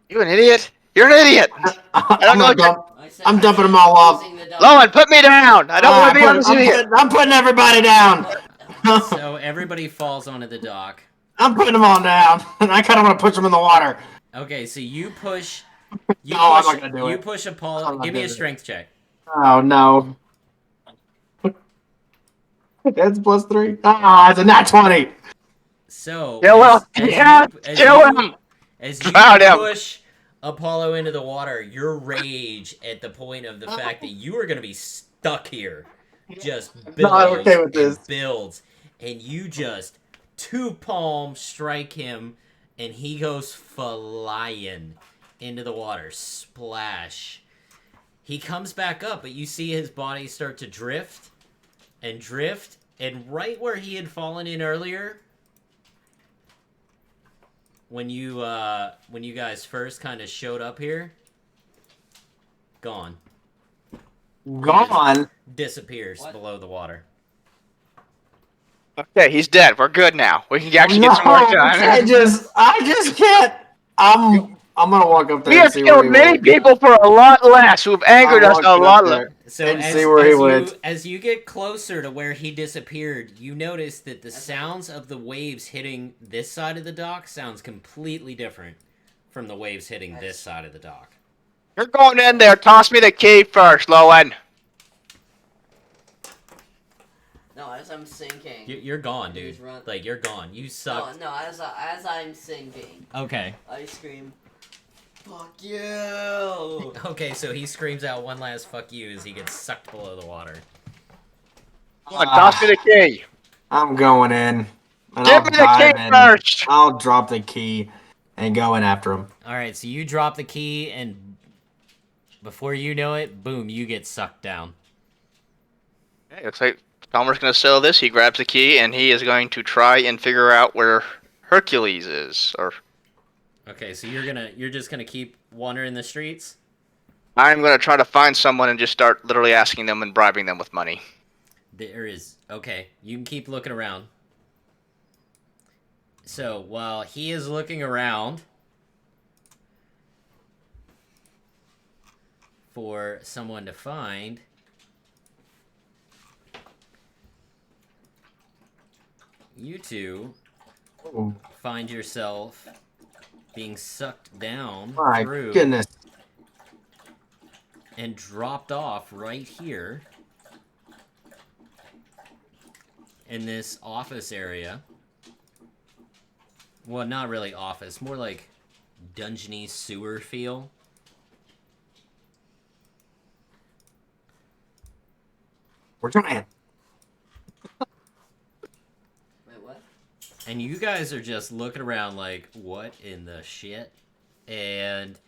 You an idiot? You're an idiot. I don't know. I'm dumping them all off. Lowen, put me down. I don't want to be on this idiot. I'm putting everybody down. So everybody falls onto the dock. I'm putting them all down. I kind of want to push them in the water. Okay, so you push. No, I'm not gonna do You it. push I'm Apollo. not Give me a doing it. strength check. Oh no. That's +3. Ah, it's a nat 20. So Kill him. Kill him. as you Drown him. push Apollo into the water, your rage at the point of the fact that you are going to be stuck here just No, I'm builds okay with this. and builds, and you just two palm strike him, and he goes flying into the water. Splash. He comes back up, but you see his body start to drift, and right where he had fallen in earlier, when you guys first kind of showed up here, gone. Gone. Disappears below the water. Okay, he's dead. We're good now. We can actually get some more done. I just can't. I'm gonna walk up there We and have see where killed he many went. people for a lot less who've angered us a lot less. So And see where he went. as you get closer to where he disappeared, you notice that the sounds of the waves hitting this side of the dock sounds completely different from the waves hitting this side of the dock. You're going in there. Toss me the key first, Lowen. No, as I'm sinking. You're gone, dude. Please run. Like, you're gone. You sucked. No, as I'm sinking, Okay. I scream, "Fuck you!" Okay, so he screams out one last fuck you as he gets sucked below the water. Come on, toss me the key. I'm going in. And Give me the key first. I'll drop the key and go in after him. Alright, so you drop the key, and before you know it, boom, you get sucked down. Okay, looks like Palmer's going to sell this. He grabs the key, and he is going to try and figure out where Hercules is. Or Okay, so you're just gonna keep wandering the streets? I'm going to try to find someone and just start literally asking them and bribing them with money. There is. Okay, you can keep looking around. So, while he is looking around for someone to find, you two Oh, find yourself being sucked down my through goodness. and dropped off right here in this office area. Well, not really office, more like dungeony sewer feel. We're trying. Wait, what? And you guys are just looking around like, what in the shit? And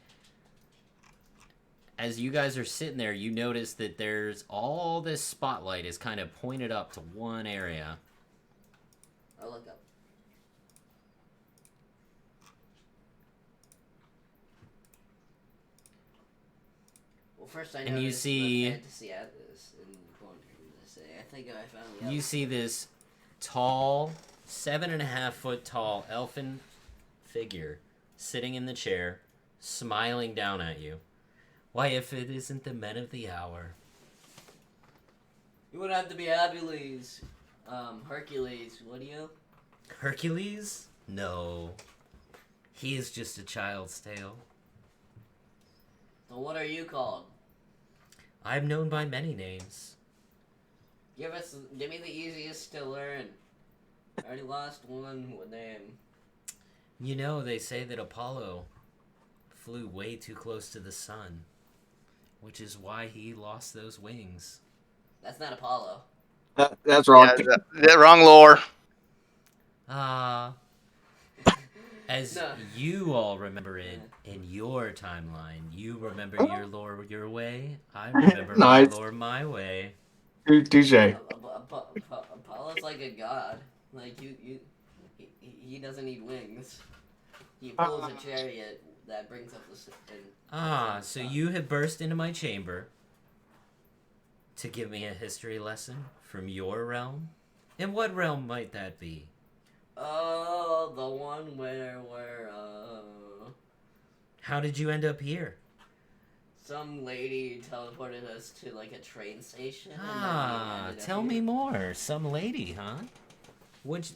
as you guys are sitting there, you notice that there's all this spotlight is kind of pointed up to one area. I'll look up. Well, first I And you noticed see- the fantasy atlas in the corner. I think I found the You see this tall, 7.5-foot tall elfin figure sitting in the chair, smiling down at you. Why, if it isn't the men of the hour. You would have to be Hercules. Hercules, would you? Hercules? No. He is just a child's tale. So what are you called? I'm known by many names. Give me the easiest to learn. I already lost one name. You know, they say that Apollo flew way too close to the sun, which is why he lost those wings. That's not Apollo. That's wrong. Yeah, the wrong lore. Ah. As No. you all remember it in your timeline, you remember your lore your way, I remember Nice. my lore my way. Touche. Apollo's like a god. Like he doesn't need wings. He pulls a chariot that brings up the Ah, so you have burst into my chamber to give me a history lesson from your realm? And what realm might that be? Oh, the one where How did you end up here? some lady teleported us to like a train station. And then we Ah, ended up tell here. me more. Some lady, huh? What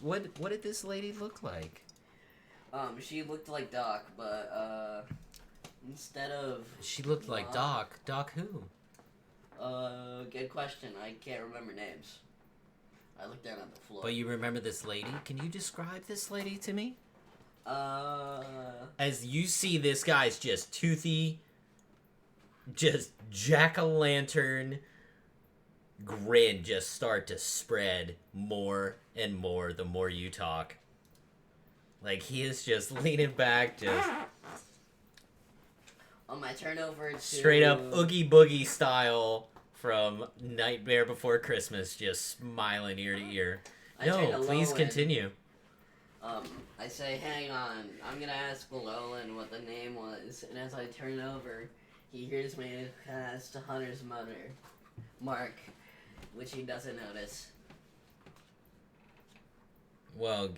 did this lady look like? She looked like Doc, but instead of She looked like Doc. Doc who? good question. I can't remember names. I looked down at the floor. But you remember this lady? Can you describe this lady to me? As you see this guy's just toothy, just jack-o'-lantern grin just start to spread more and more the more you talk. Like, he is just leaning back, just On my turnover to straight up Oogie Boogie style from Nightmare Before Christmas, just smiling ear to ear. I turn No, to please Lowen. continue. I say, hang on, I'm gonna ask Lowen what the name was, and as I turn over, he hears me cast Hunter's Mark, which he doesn't notice. Well,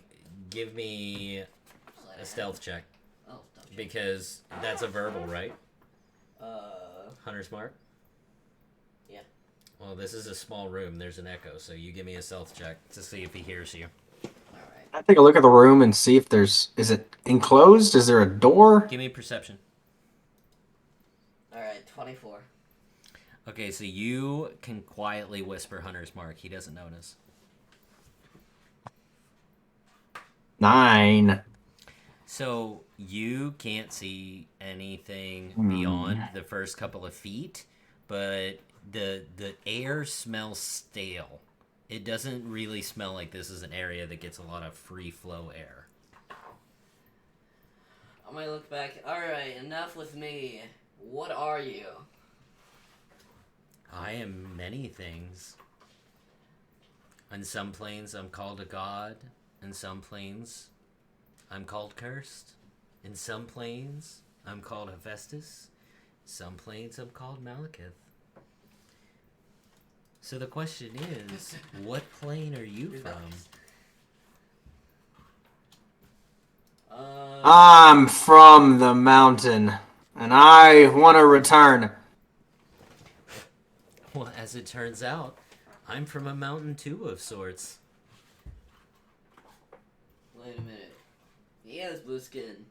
give me a stealth check, Oh, don't you? because that's a verbal, right? Hunter's Mark? Yeah. Well, this is a small room. There's an echo, so you give me a stealth check to see if he hears you. Alright. I take a look at the room and see if is it enclosed? Is there a door? Give me perception. Alright, 24. Okay, so you can quietly whisper Hunter's Mark. He doesn't notice. 9. So you can't see anything beyond the first couple of feet, but the air smells stale. It doesn't really smell like this is an area that gets a lot of free flow air. I might look back. Alright, enough with me. What are you? I am many things. On some planes, I'm called a god. In some planes, I'm called cursed. In some planes, I'm called Hephaestus. Some planes, I'm called Malekith. So the question is, what plane are you from? I'm from the mountain, and I want to return. Well, as it turns out, I'm from a mountain too of sorts. Wait a minute. He has blue skin.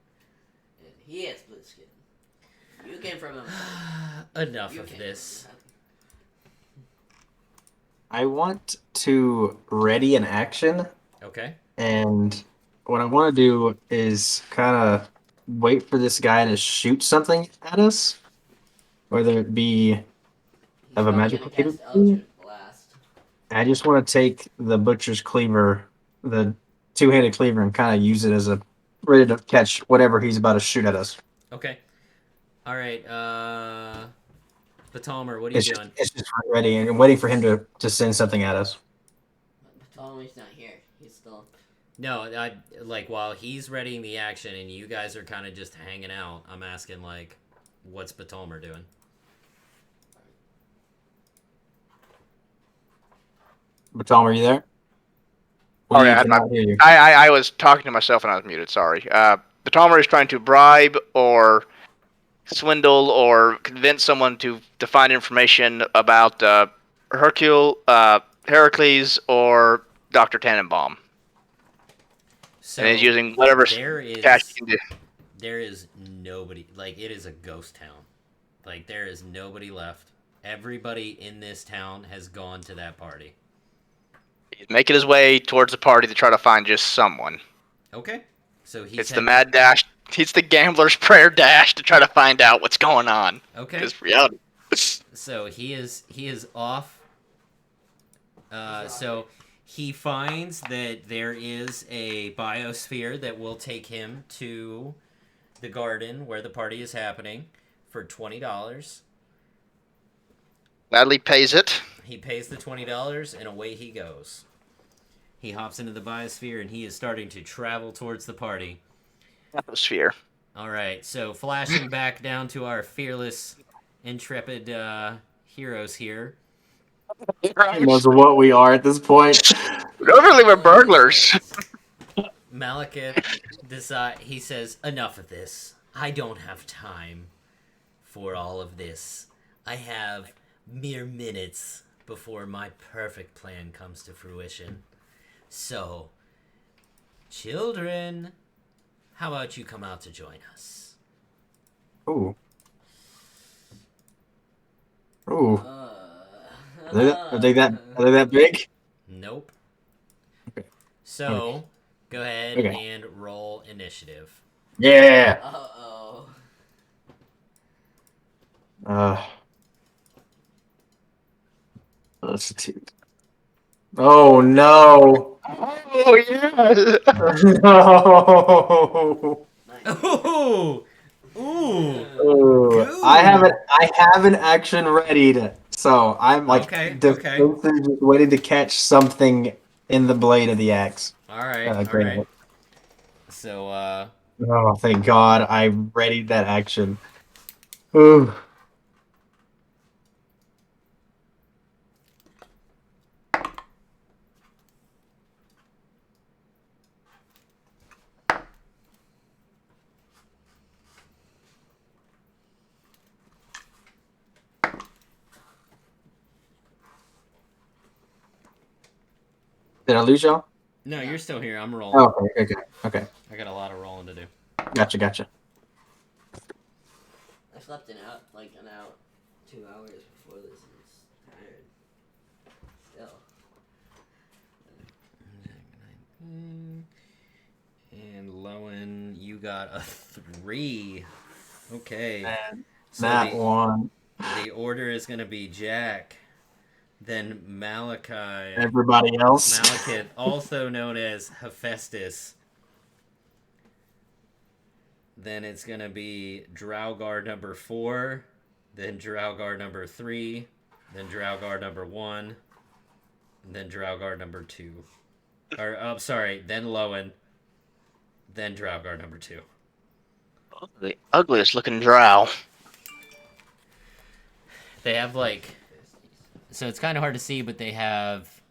And he has blue skin. You came from a... Enough You of came this. from a- I want to ready an action, Okay. and what I want to do is kind of wait for this guy to shoot something at us, whether it be He's of a probably magical gonna cast capability. Eldritch Blast. I just want to take the butcher's cleaver, the two-handed cleaver, and kind of use it as a ready to catch whatever he's about to shoot at us. Okay. All right. Batalmer, what are you doing? It's just ready and waiting for him to send something at us. Ptolemy's not here. He's still... No, I like while he's readying the action and you guys are kind of just hanging out. I'm asking like, what's Batalmer doing? Batalm, are you there? Oh, We yeah, cannot hear you. I was talking to myself and I was muted. Sorry. The Talmer is trying to bribe or swindle or convince someone to find information about Heracles, or Dr. Tannenbaum, So and is using whatever there cash is he can do. there is nobody. Like, it is a ghost town. Like, there is nobody left. Everybody in this town has gone to that party. He's making his way towards the party to try to find just someone. Okay. So he's It's the mad dash. It's the gambler's prayer dash to try to find out what's going on. Okay. Because reality. So he is off. So he finds that there is a biosphere that will take him to the garden where the party is happening for $20. Gladly pays it. He pays the $20 and away he goes. He hops into the biosphere and he is starting to travel towards the party. Atmosphere. All right, so flashing back down to our fearless, intrepid heroes here. Knows what we are at this point. Overly, we're burglars. Malekith he says, enough of this. I don't have time for all of this. I have mere minutes before my perfect plan comes to fruition. So, children, how about you come out to join us? Ooh. Ooh. Are they that big? Nope. Okay. So, go ahead Okay. and roll initiative. Yeah. Uh-oh. Let's see. Oh no. Oh yeah. No. Nice. Ooh! Ooh! Ooh, I have an action readied, so I'm like Okay, okay. defensively just waiting to catch something in the blade of the axe. Alright, Great. alright. So, Oh, thank God, I readied that action. Ooh. Did I lose y'all? no, you're still here. I'm rolling. Oh, okay. I got a lot of rolling to do. Gotcha. I slept an hour, 2 hours before this, and it's tired. Still. And Lowen, you got a 3. Okay. Man, So that one. the order is going to be Jack, then Malachi, Everybody else. Malekith, also known as Hephaestus. Then it's going to be Draugr number 4, then Draugr number 3, then Draugr number 1, then Draugr number 2. Or, I'm sorry, then Lowen, then Draugr number 2. The ugliest looking drow. They have so it's kind of hard to see, but they have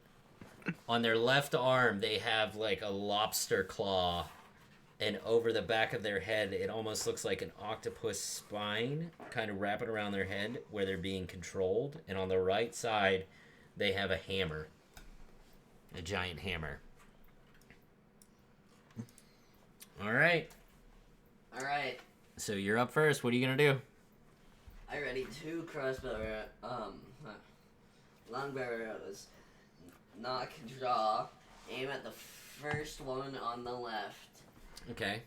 on their left arm they have like a lobster claw, and over the back of their head it almost looks like an octopus spine kind of wrapping around their head where they're being controlled. And on the right side they have a hammer, a giant hammer. All right, so you're up first. What are you gonna do? I ready 2 crossbow long arrows. Knock, draw, aim at the first one on the left, Okay.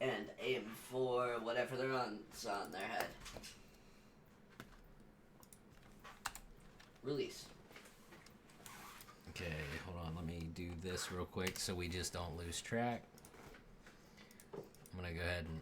and aim for whatever they're on their head. Release. Okay, hold on. Let me do this real quick so we just don't lose track. I'm gonna go ahead and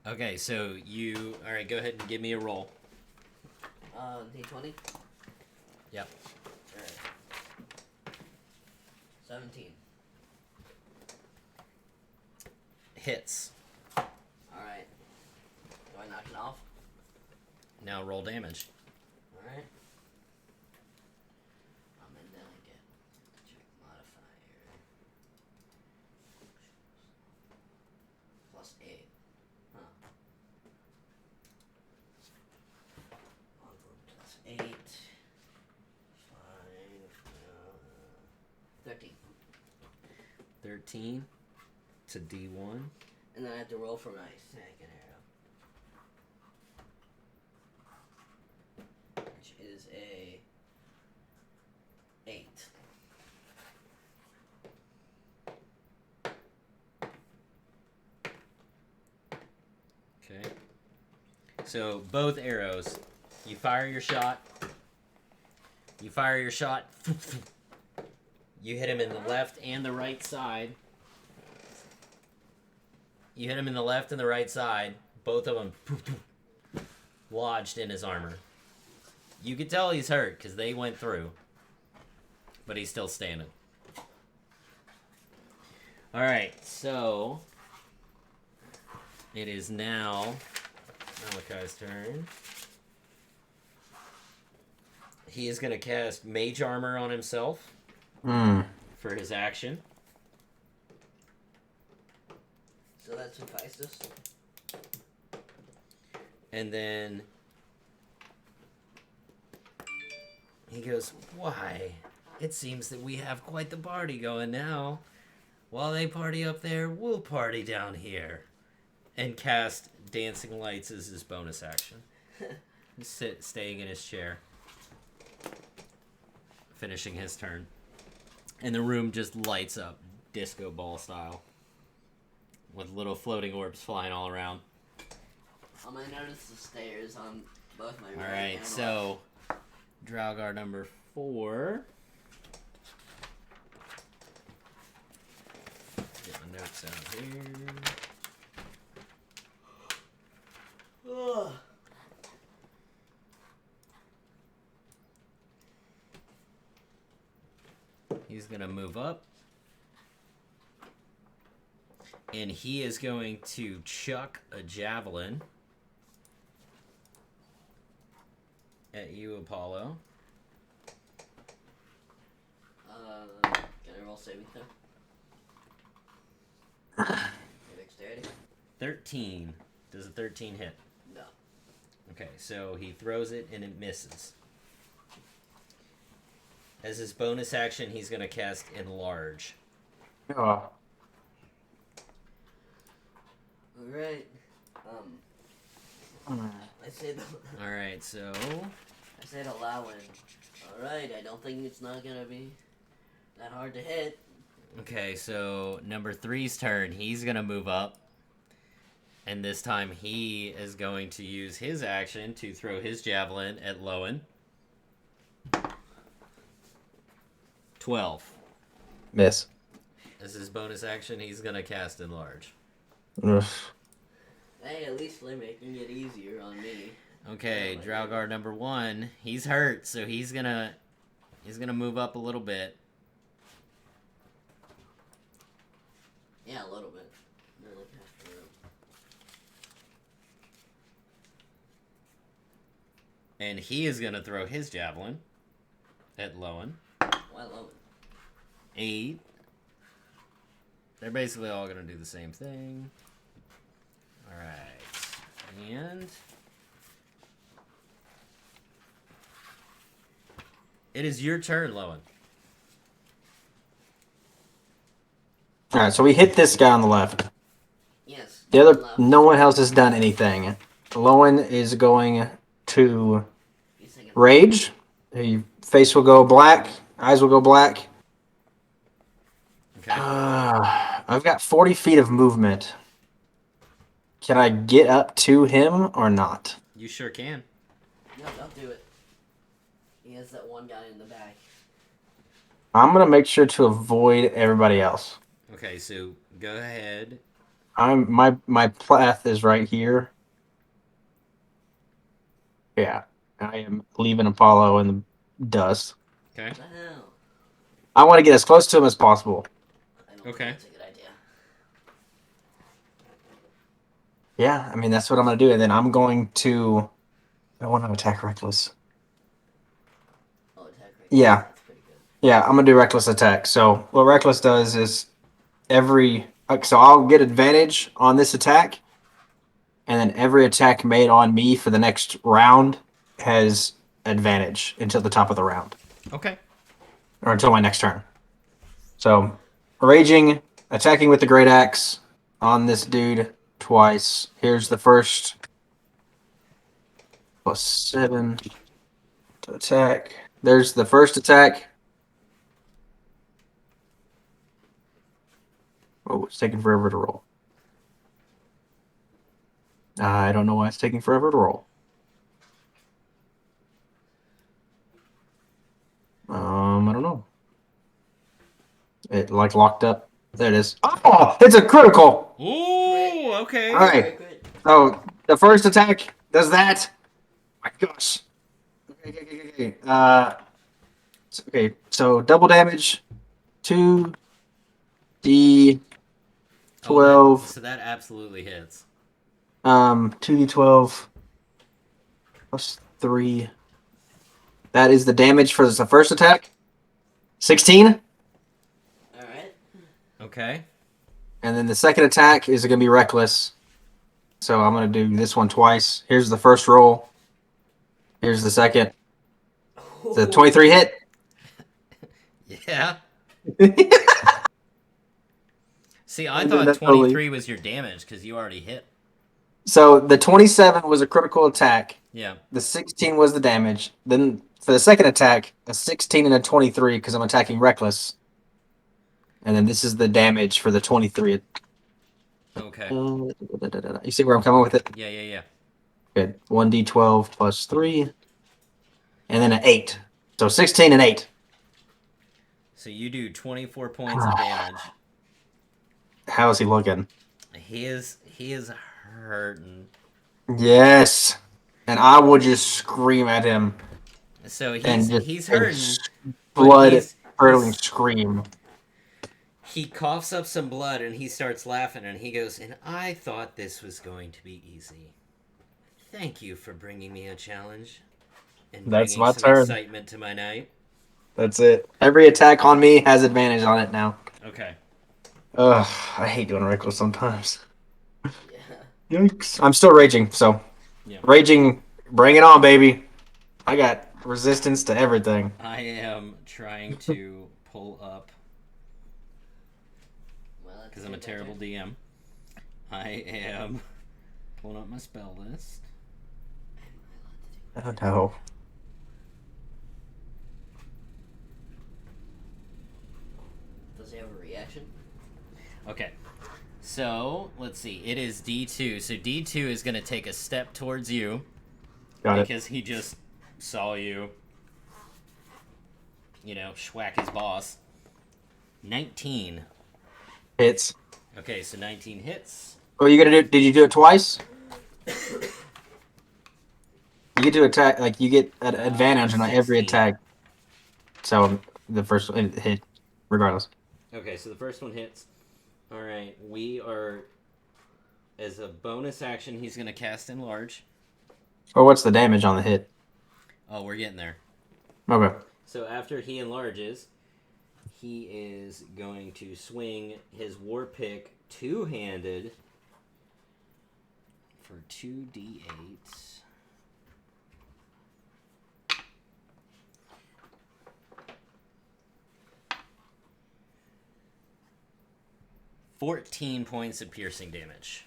okay, so all right, go ahead and give me a roll. D20? Yep. Alright. 17. Hits. Alright. Do I knock it off? Now roll damage. Alright. And then I get check modifier. +8. Huh. +8. 5. 13. 13 to D1. And then I have to roll for my second arrow. Which is a 8. Okay. So both arrows, you fire your shot. You hit him in the left and the right side. You hit him in the left and the right side. Both of them lodged in his armor. You could tell he's hurt because they went through. But he's still standing. Alright, so it is now Malachi's turn. He is going to cast Mage Armor on himself for his action. So that suffices. And then he goes, "Why? It seems that we have quite the party going now. While they party up there, we'll party down here." And cast Dancing Lights as his bonus action. Staying in his chair. Finishing his turn. And the room just lights up, disco ball style. With little floating orbs flying all around. I'm gonna notice the stairs on both my right Alright, and so Draugr number 4. Get my notes out here. left. He's gonna move up. And he is going to chuck a javelin at you, Apollo. Can I roll saving throw? Your dexterity? 13. Does a 13 hit? No. Okay, so he throws it and it misses. As his bonus action, he's going to cast Enlarge. Oh. Alright. I say the Alright, so... I said allowing. Alright, I don't think it's not gonna be that hard to hit. Okay, so number 3's turn. He's going to move up. And this time he is going to use his action to throw his javelin at Lowen. 12. Miss. As his bonus action, he's going to cast Enlarge. Ugh. Hey, at least they're making it easier on me. Okay, Draugr number 1. He's hurt, so he's gonna move up a little bit. Yeah, a little bit. They're looking after the room. And he is gonna throw his javelin at Lowen. Why Lowen? 8. They're basically all gonna do the same thing. Alright. And it is your turn, Lowen. Alright, so we hit this guy on the left. Yes. The other, left. no one else has done anything. Lowen is going to He's taking rage. His face will go black. Eyes will go black. Okay. I've got 40 feet of movement. Can I get up to him or not? You sure can. No, don't do it. He has that one guy in the back. I'm gonna make sure to avoid everybody else. Okay, so go ahead. My path is right here. Yeah, I am leaving Apollo in the dust. Okay. What the hell? I want to get as close to him as possible. I don't Okay. think that's a good idea. Yeah, I mean that's what I'm gonna do, and then I'm going to. I want to attack reckless. Oh, attack right. Yeah. That's pretty good. Yeah, I'm gonna do reckless attack. So what reckless does is so I'll get advantage on this attack, and then every attack made on me for the next round has advantage until the top of the round, Okay. or until my next turn. So, raging, attacking with the great axe on this dude twice. Here's the first +7 to attack. There's the first attack. Oh, it's taking forever to roll. I don't know why it's taking forever to roll. I don't know. It like locked up. There it is. Oh, it's a critical. Ooh, okay. All right. Very good. Oh, the first attack does that. My gosh. Okay. Okay. So double damage. 2d12. Oh, so that absolutely hits. 2d12 plus 3. That is the damage for the first attack. 16. Alright. Okay. And then the second attack is going to be reckless. So I'm going to do this one twice. Here's the first roll. Here's the second. The 23 hit. Yeah. See, I And then thought that's 23 was your damage because you already hit. So the 27 was a critical attack. Yeah. The 16 was the damage. Then for the second attack, a 16 and a 23 because I'm attacking reckless. And then this is the damage for the 23. Okay. You see where I'm coming with it? Yeah, yeah, yeah. Good. 1d12 plus 3. And then an 8. So 16 and 8. So you do 24 points of damage. How is he looking? He is hurting. Yes. And I would just scream at him. So And he's hurting. Blood curdling scream. He coughs up some blood and he starts laughing and he goes, "And I thought this was going to be easy. Thank you for bringing me a challenge and That's bringing my some turn. excitement to my night." That's it. Every attack on me has advantage on it now. Okay. Ugh, I hate doing reckless sometimes. Yeah. Yikes. I'm still raging, so. Yeah. Raging, bring it on, baby. I got resistance to everything. I am trying to pull up Well, that's because I'm a good, terrible Victor. DM. I am pulling up my spell list. Oh no. Does he have a reaction? Okay. So, let's see. It is D2. So D2 is going to take a step towards you Got it. because he just saw you, schwack his boss. 19. Hits. Okay, so 19 hits. Oh, you gonna do? Did you do it twice? You get to attack, like you get an advantage on every 16. attack. So the first one hit, regardless. Okay, so the first one hits. All right, we are, as a bonus action, he's going to cast Enlarge. Or what's the damage on the hit? Oh, we're getting there. Okay. So after he enlarges, he is going to swing his war pick two-handed for 2d8. $14 points of piercing damage.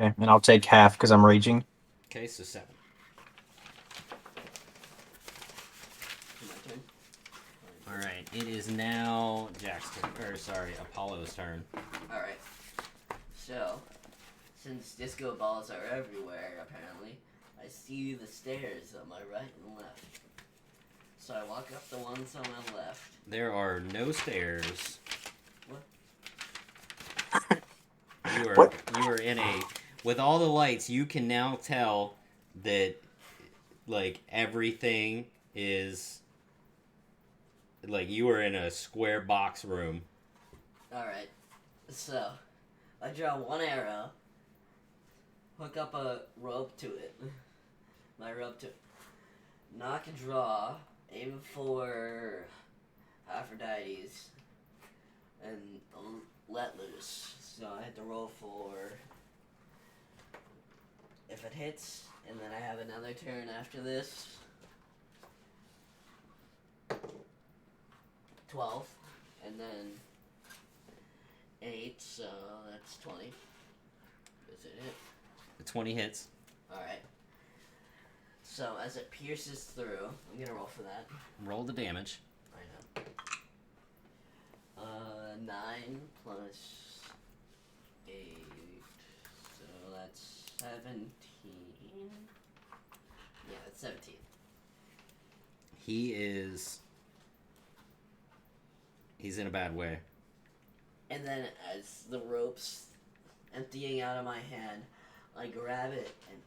Okay, and I'll take half because I'm raging. Okay, so 7. My turn. All right, it is now Apollo's turn. Alright. So, since disco balls are everywhere, apparently, I see the stairs on my right and left. So I walk up the ones on my left. There are no stairs. What? What? You are in a, with all the lights, you can now tell that like everything is like you are in a square box room. Alright. So, I draw one arrow, hook up a rope to it. My rope to knock a draw, aim for Aphrodite's, and let loose. So I have to roll for if it hits, and then I have another turn after this. 12, and then 8, so that's 20. Is it hit? The 20 hits. Alright. So as it pierces through, I'm gonna roll for that. Roll the damage. I know. 9 plus 8, so that's 17. Yeah, that's 17. He's in a bad way. And then as the rope's emptying out of my hand, I grab it and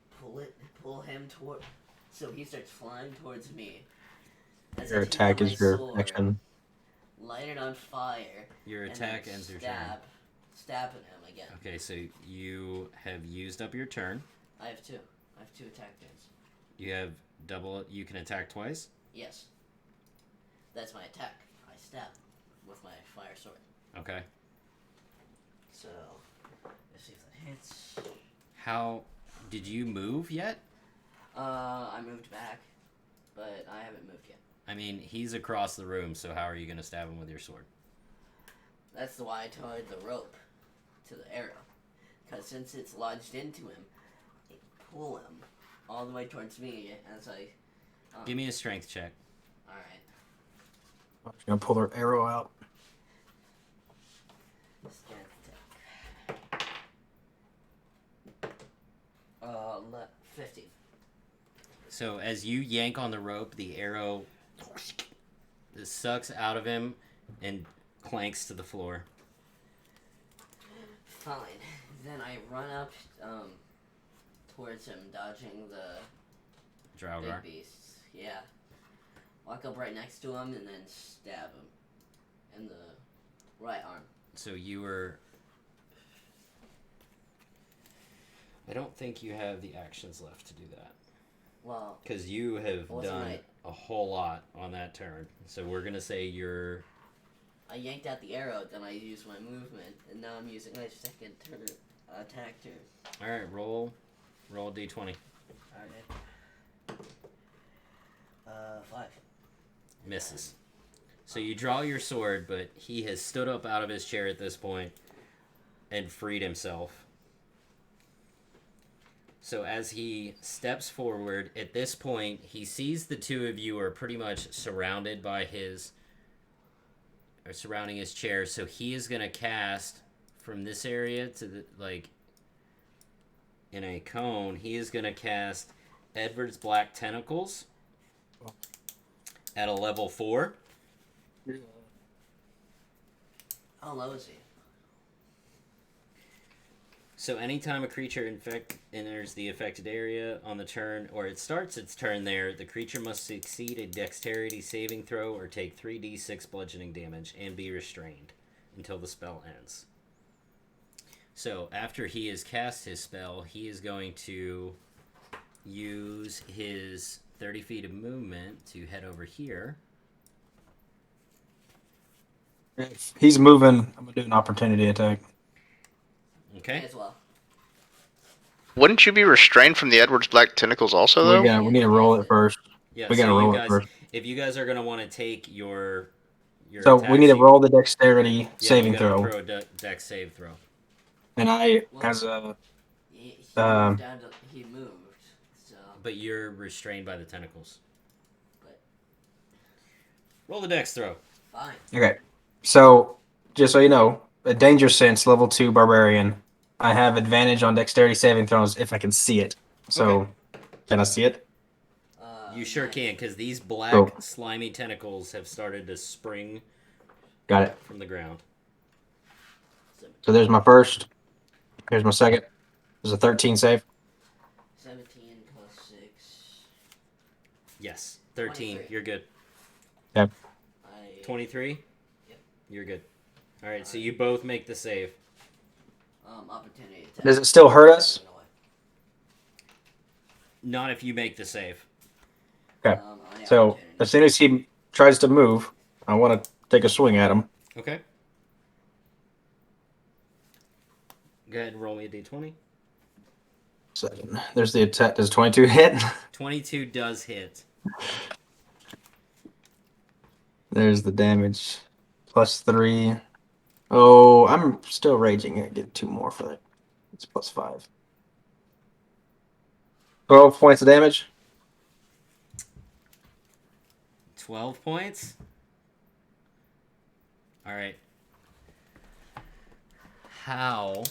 pull him toward, so he starts flying towards me. As Your I take attack out my is your sword, action. light it on fire. Your and attack then ends your turn. Stab at him again. Okay, so you have used up your turn. I have 2. I have 2 attack turns. You have double. You can attack twice. Yes. That's my attack. I stab with my fire sword. Okay. So, let's see if that hits. How did you move yet? I moved back, but I haven't moved yet. I mean, he's across the room, so how are you going to stab him with your sword? That's why I tied the rope to the arrow. Because since it's lodged into him, I pull him all the way towards me as I... Give me a strength check. Alright. I'm just gonna pull her arrow out. Strength attack. 50. So as you yank on the rope, the arrow sucks out of him and clanks to the floor. Fine. Then I run up towards him, dodging the Draugr. big beasts. Yeah. Walk up right next to him and then stab him in the right arm. So you were... I don't think you have the actions left to do that. Well, Because you have wasn't done right. a whole lot on that turn. So we're going to say you're... I yanked out the arrow, then I used my movement, and now I'm using my second turn attack turn. Alright, roll a d20. Alright. 5. Misses. So you draw your sword, but he has stood up out of his chair at this point and freed himself. So as he steps forward, at this point, he sees the two of you are pretty much surrounded by surrounding his chair. So he is going to cast from this area to the, like, in a cone, he is going to cast Edward's Black Tentacles at a level 4. How low is he? So anytime a creature enters the affected area on the turn, or it starts its turn there, the creature must succeed a dexterity saving throw or take 3d6 bludgeoning damage and be restrained until the spell ends. So after he has cast his spell, he is going to use his 30 feet of movement to head over here. If he's moving, I'm gonna do an opportunity attack. Okay? As well. Wouldn't you be restrained from the Edward's Black Tentacles also, though? We need to roll it first. Yeah, We gotta so you roll it guys, first. if you guys are going to want to take your So attacks, we need to you- roll the dexterity yeah, saving you gotta throw. throw a dex save throw. And I, as a He Um, moved out of, he moved, so... But you're restrained by the tentacles. But, Roll the dex throw. fine. okay, so just so you know, a danger sense level 2 barbarian. I have advantage on dexterity saving throws if I can see it. So, can I see it? You sure Nice. can, because these black, Cool. slimy tentacles have started to spring Got it. from the ground. So there's my first. Here's my second. There's a 13 save. 17 plus 6. Yes. 13. 23. You're good. Yep. 23? Yep. You're good. Alright, so you both make the save. Opportunity attack. Does it still hurt us? Not if you make the save. Okay. I So opportunity. as soon as he tries to move, I want to take a swing at him. Okay. Go ahead and roll me a d20. Second. There's the attack. Does 22 hit? 22 does hit. There's the damage. Plus 3. Oh, I'm still raging. I get 2 more for that. It's plus 5. 12 points of damage. 12 points? Alright. How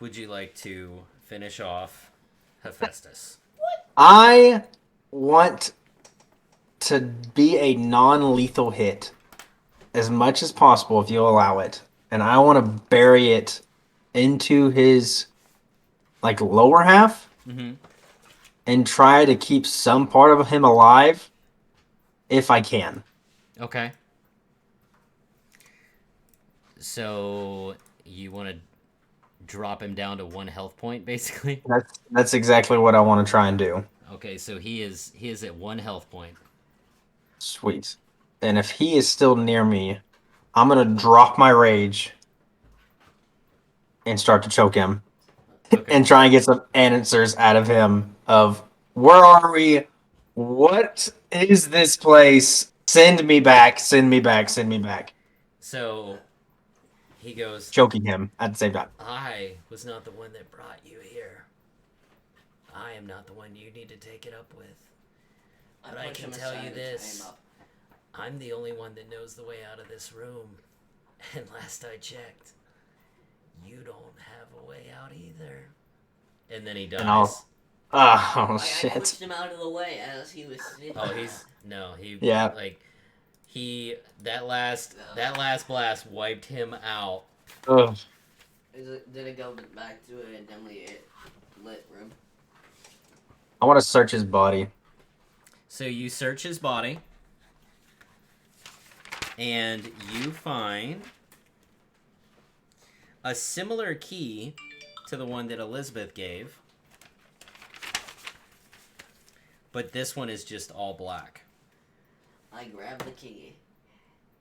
would you like to finish off Hephaestus? I want to be a non-lethal hit as much as possible if you'll allow it. And I want to bury it into his like lower half Mm-hmm. and try to keep some part of him alive if I can. Okay. So you want to drop him down to 1 health point, basically? That's exactly what I want to try and do. Okay. Okay, so he is at 1 health point. Sweet. And if he is still near me, I'm gonna drop my rage and start to choke him Okay. and try and get some answers out of him of where are we? What is this place? Send me back, send me back, send me back. So he goes, Choking him at the same time. I was not the one that brought you here. I am not the one you need to take it up with. But I push can him tell aside you and tie this. him up. I'm the only one that knows the way out of this room. And last I checked, you don't have a way out either. And then he dies. And oh I shit. pushed him out of the way as he was sitting. Oh, he Yeah. like that last blast wiped him out. Ugh. Did it go back to a dimly lit room? I want to search his body. So you search his body, and you find a similar key to the one that Elizabeth gave, but this one is just all black. I grab the key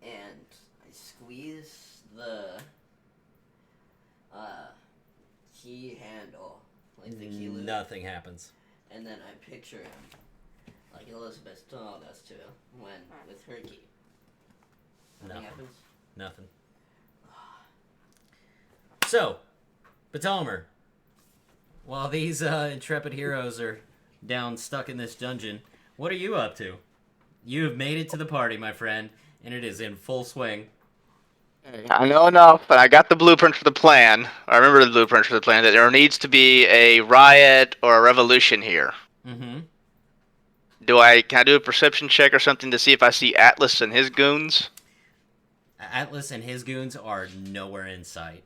and I squeeze the key handle, like the key loop, Nothing happens. and then I picture him like Elizabeth told us to when with her key. Nothing happens. Nothing. So, Batomer, while these intrepid heroes are down stuck in this dungeon, what are you up to? You have made it to the party, my friend, and it is in full swing. I know enough, and I got the blueprint for the plan. I remember the blueprint for the plan that there needs to be a riot or a revolution here. Mm-hmm. Can I do a perception check or something to see if I see Atlas and his goons? Atlas and his goons are nowhere in sight.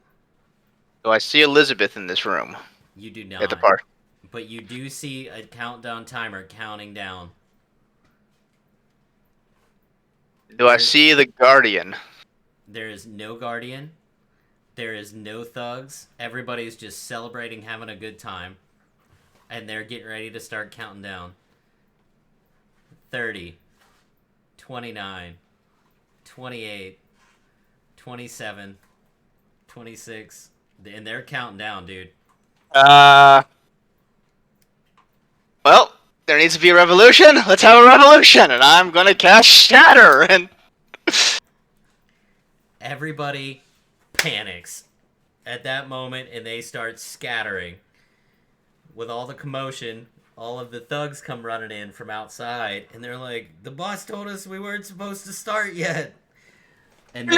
Do I see Elizabeth in this room You do not. at the party? But you do see a countdown timer counting down. Do I see the Guardian? There is no guardian. There is no thugs. Everybody's just celebrating, having a good time. And they're getting ready to start counting down. 30, 29, 28, 27, 26. And they're counting down, dude. Well, there needs to be a revolution. Let's have a revolution, and I'm gonna cast Shatter. And Everybody panics at that moment, and they start scattering. With all the commotion, all of the thugs come running in from outside, and they're like, the boss told us we weren't supposed to start yet. And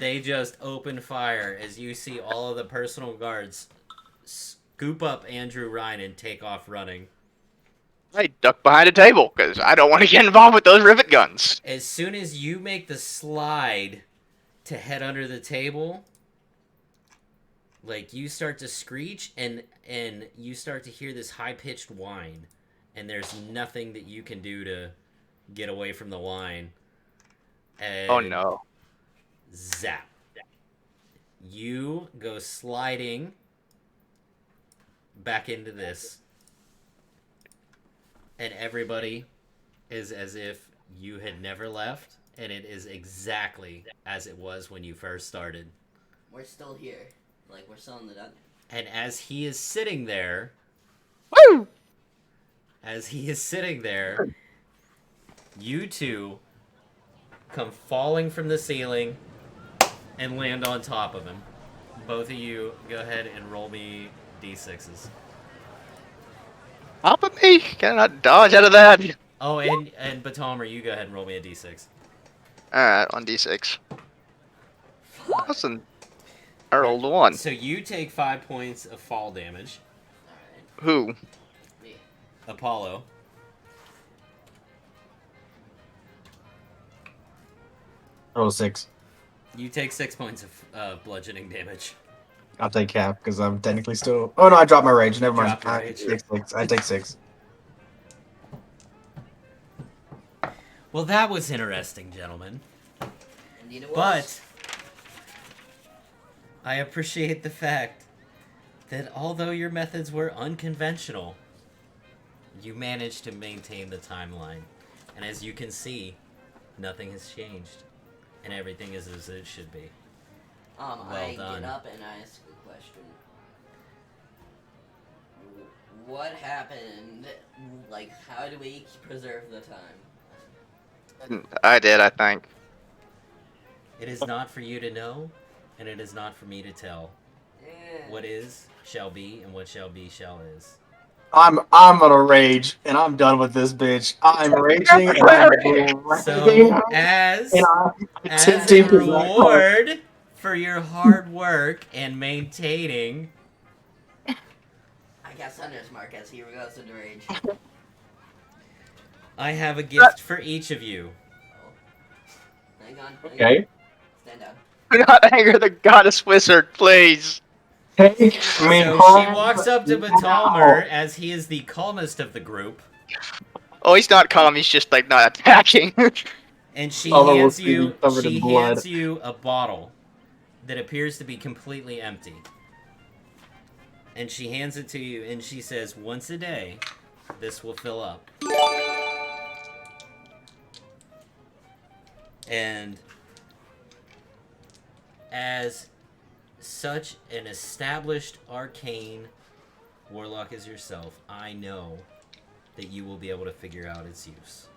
they just open fire as you see all of the personal guards scoop up Andrew Ryan and take off running. I duck behind a table because I don't want to get involved with those rivet guns. As soon as you make the slide to head under the table, like, you start to screech and you start to hear this high-pitched whine, and there's nothing that you can do to get away from the whine. And Oh no. zap. You go sliding back into this, and everybody is as if you had never left, and it is exactly as it was when you first started. We're still here. Like, we're still in the dungeon. And as he is sitting there, Woo! you two come falling from the ceiling and land on top of him. Both of you, go ahead and roll me d6s. Top of me? Can I dodge out of that? Oh, and Batomer, you go ahead and roll me a d6. Alright, on D6. Listen, I rolled a 1. So you take 5 points of fall damage. Who? Me. Apollo. Oh, 6. You take 6 points of bludgeoning damage. I'll take half because I'm technically still. Oh no, I dropped my rage. Never mind. Dropped your I rage. take 6. I take 6. Well, that was interesting, gentlemen. Indeed it was. But I appreciate the fact that although your methods were unconventional, You managed to maintain the timeline. And as you can see, nothing has changed. And everything is as it should be. I done. get up and I ask a question. What happened? Like, how do we preserve the time? I did, I think. It is not for you to know, and it is not for me to tell. What is, shall be, and what shall be, shall is. I'm gonna rage, and I'm done with this bitch. I'm raging, and I'm raging, So, as and I'm a attempting to back off. reward for your hard work and maintaining, I guess Thunder's Mark as he goes into rage. I have a gift for each of you. Hang on. Okay. Stand down. Do not anger the goddess wizard, please. Take me So she home walks up to now. Batalmer, as he is the calmest of the group, Oh, he's not calm. He's just like not attacking. and she Although we'll hands see me you covered in blood. a bottle that appears to be completely empty. And she hands it to you, and she says, "Once a day, this will fill up." And as such an established arcane warlock as yourself, I know that you will be able to figure out its use.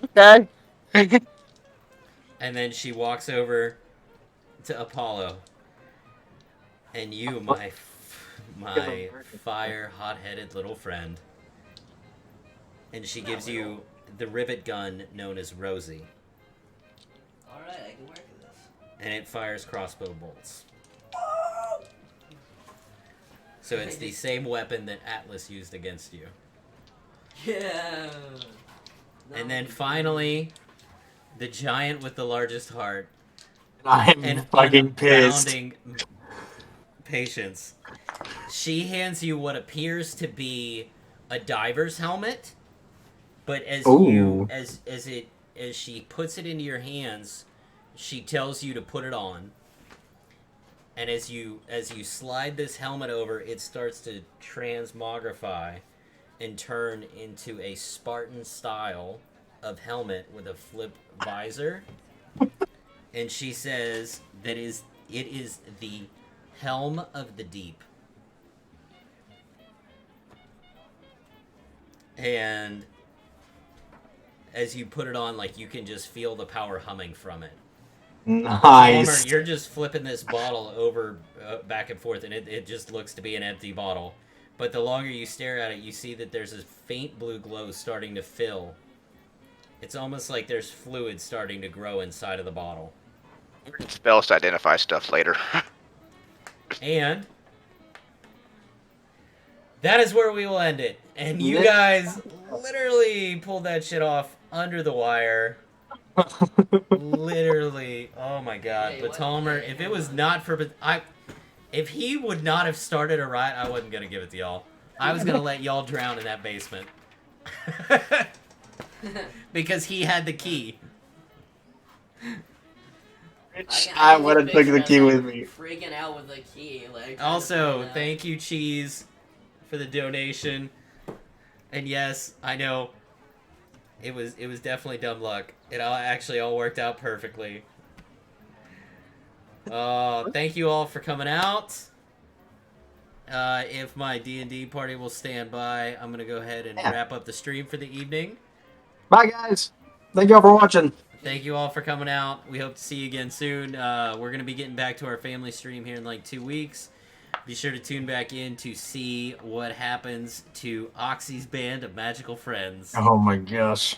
Okay. And then she walks over to Apollo, and you, my fire hot-headed little friend, and she gives you the rivet gun known as Rosie, Alright, I can work with this. and it fires crossbow bolts. So it's the same weapon that Atlas used against you. Yeah. And then finally, the giant with the largest heart I'm and fucking pissed. unbounding patience. She hands you what appears to be a diver's helmet, but as she puts it into your hands, she tells you to put it on. And as you slide this helmet over, it starts to transmogrify and turn into a Spartan style of helmet with a flip visor. And she says that it is the Helm of the Deep. And as you put it on, like, you can just feel the power humming from it. Nice. Palmer, you're just flipping this bottle over back and forth, and it just looks to be an empty bottle. But the longer you stare at it, you see that there's a faint blue glow starting to fill. It's almost like there's fluid starting to grow inside of the bottle. Spells to identify stuff later. And that is where we will end it. And you guys literally pulled that shit off under the wire. Literally, oh my god, Hey, Batalmer, if it was not for if he would not have started a riot, I wasn't gonna give it to y'all. I was gonna let y'all drown in that basement. Because he had the key. I would have took the key with me. Freaking out with the key, like. Also, thank you, Cheese, for the donation. And yes, I know it was definitely dumb luck. It actually all worked out perfectly. Thank you all for coming out. If my D&D party will stand by, I'm gonna go ahead and wrap up the stream for the evening. Bye, guys. Thank you all for watching. Thank you all for coming out. We hope to see you again soon. We're going to be getting back to our family stream here in like 2 weeks. Be sure to tune back in to see what happens to Oxy's band of magical friends. Oh my gosh.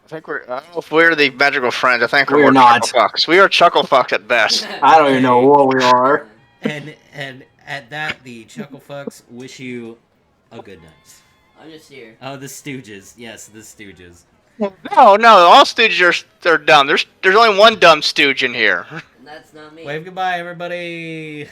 I think I don't know if we're the magical friends. I think We're we're not. Chucklefucks. We are Chucklefucks at best. I don't even know what we are. And at that, the Chucklefucks wish you a good night. I'm just here. Oh, the Stooges. Yes, the Stooges. No, all stooges are dumb. There's only one dumb stooge in here. And that's not me. Wave goodbye, everybody.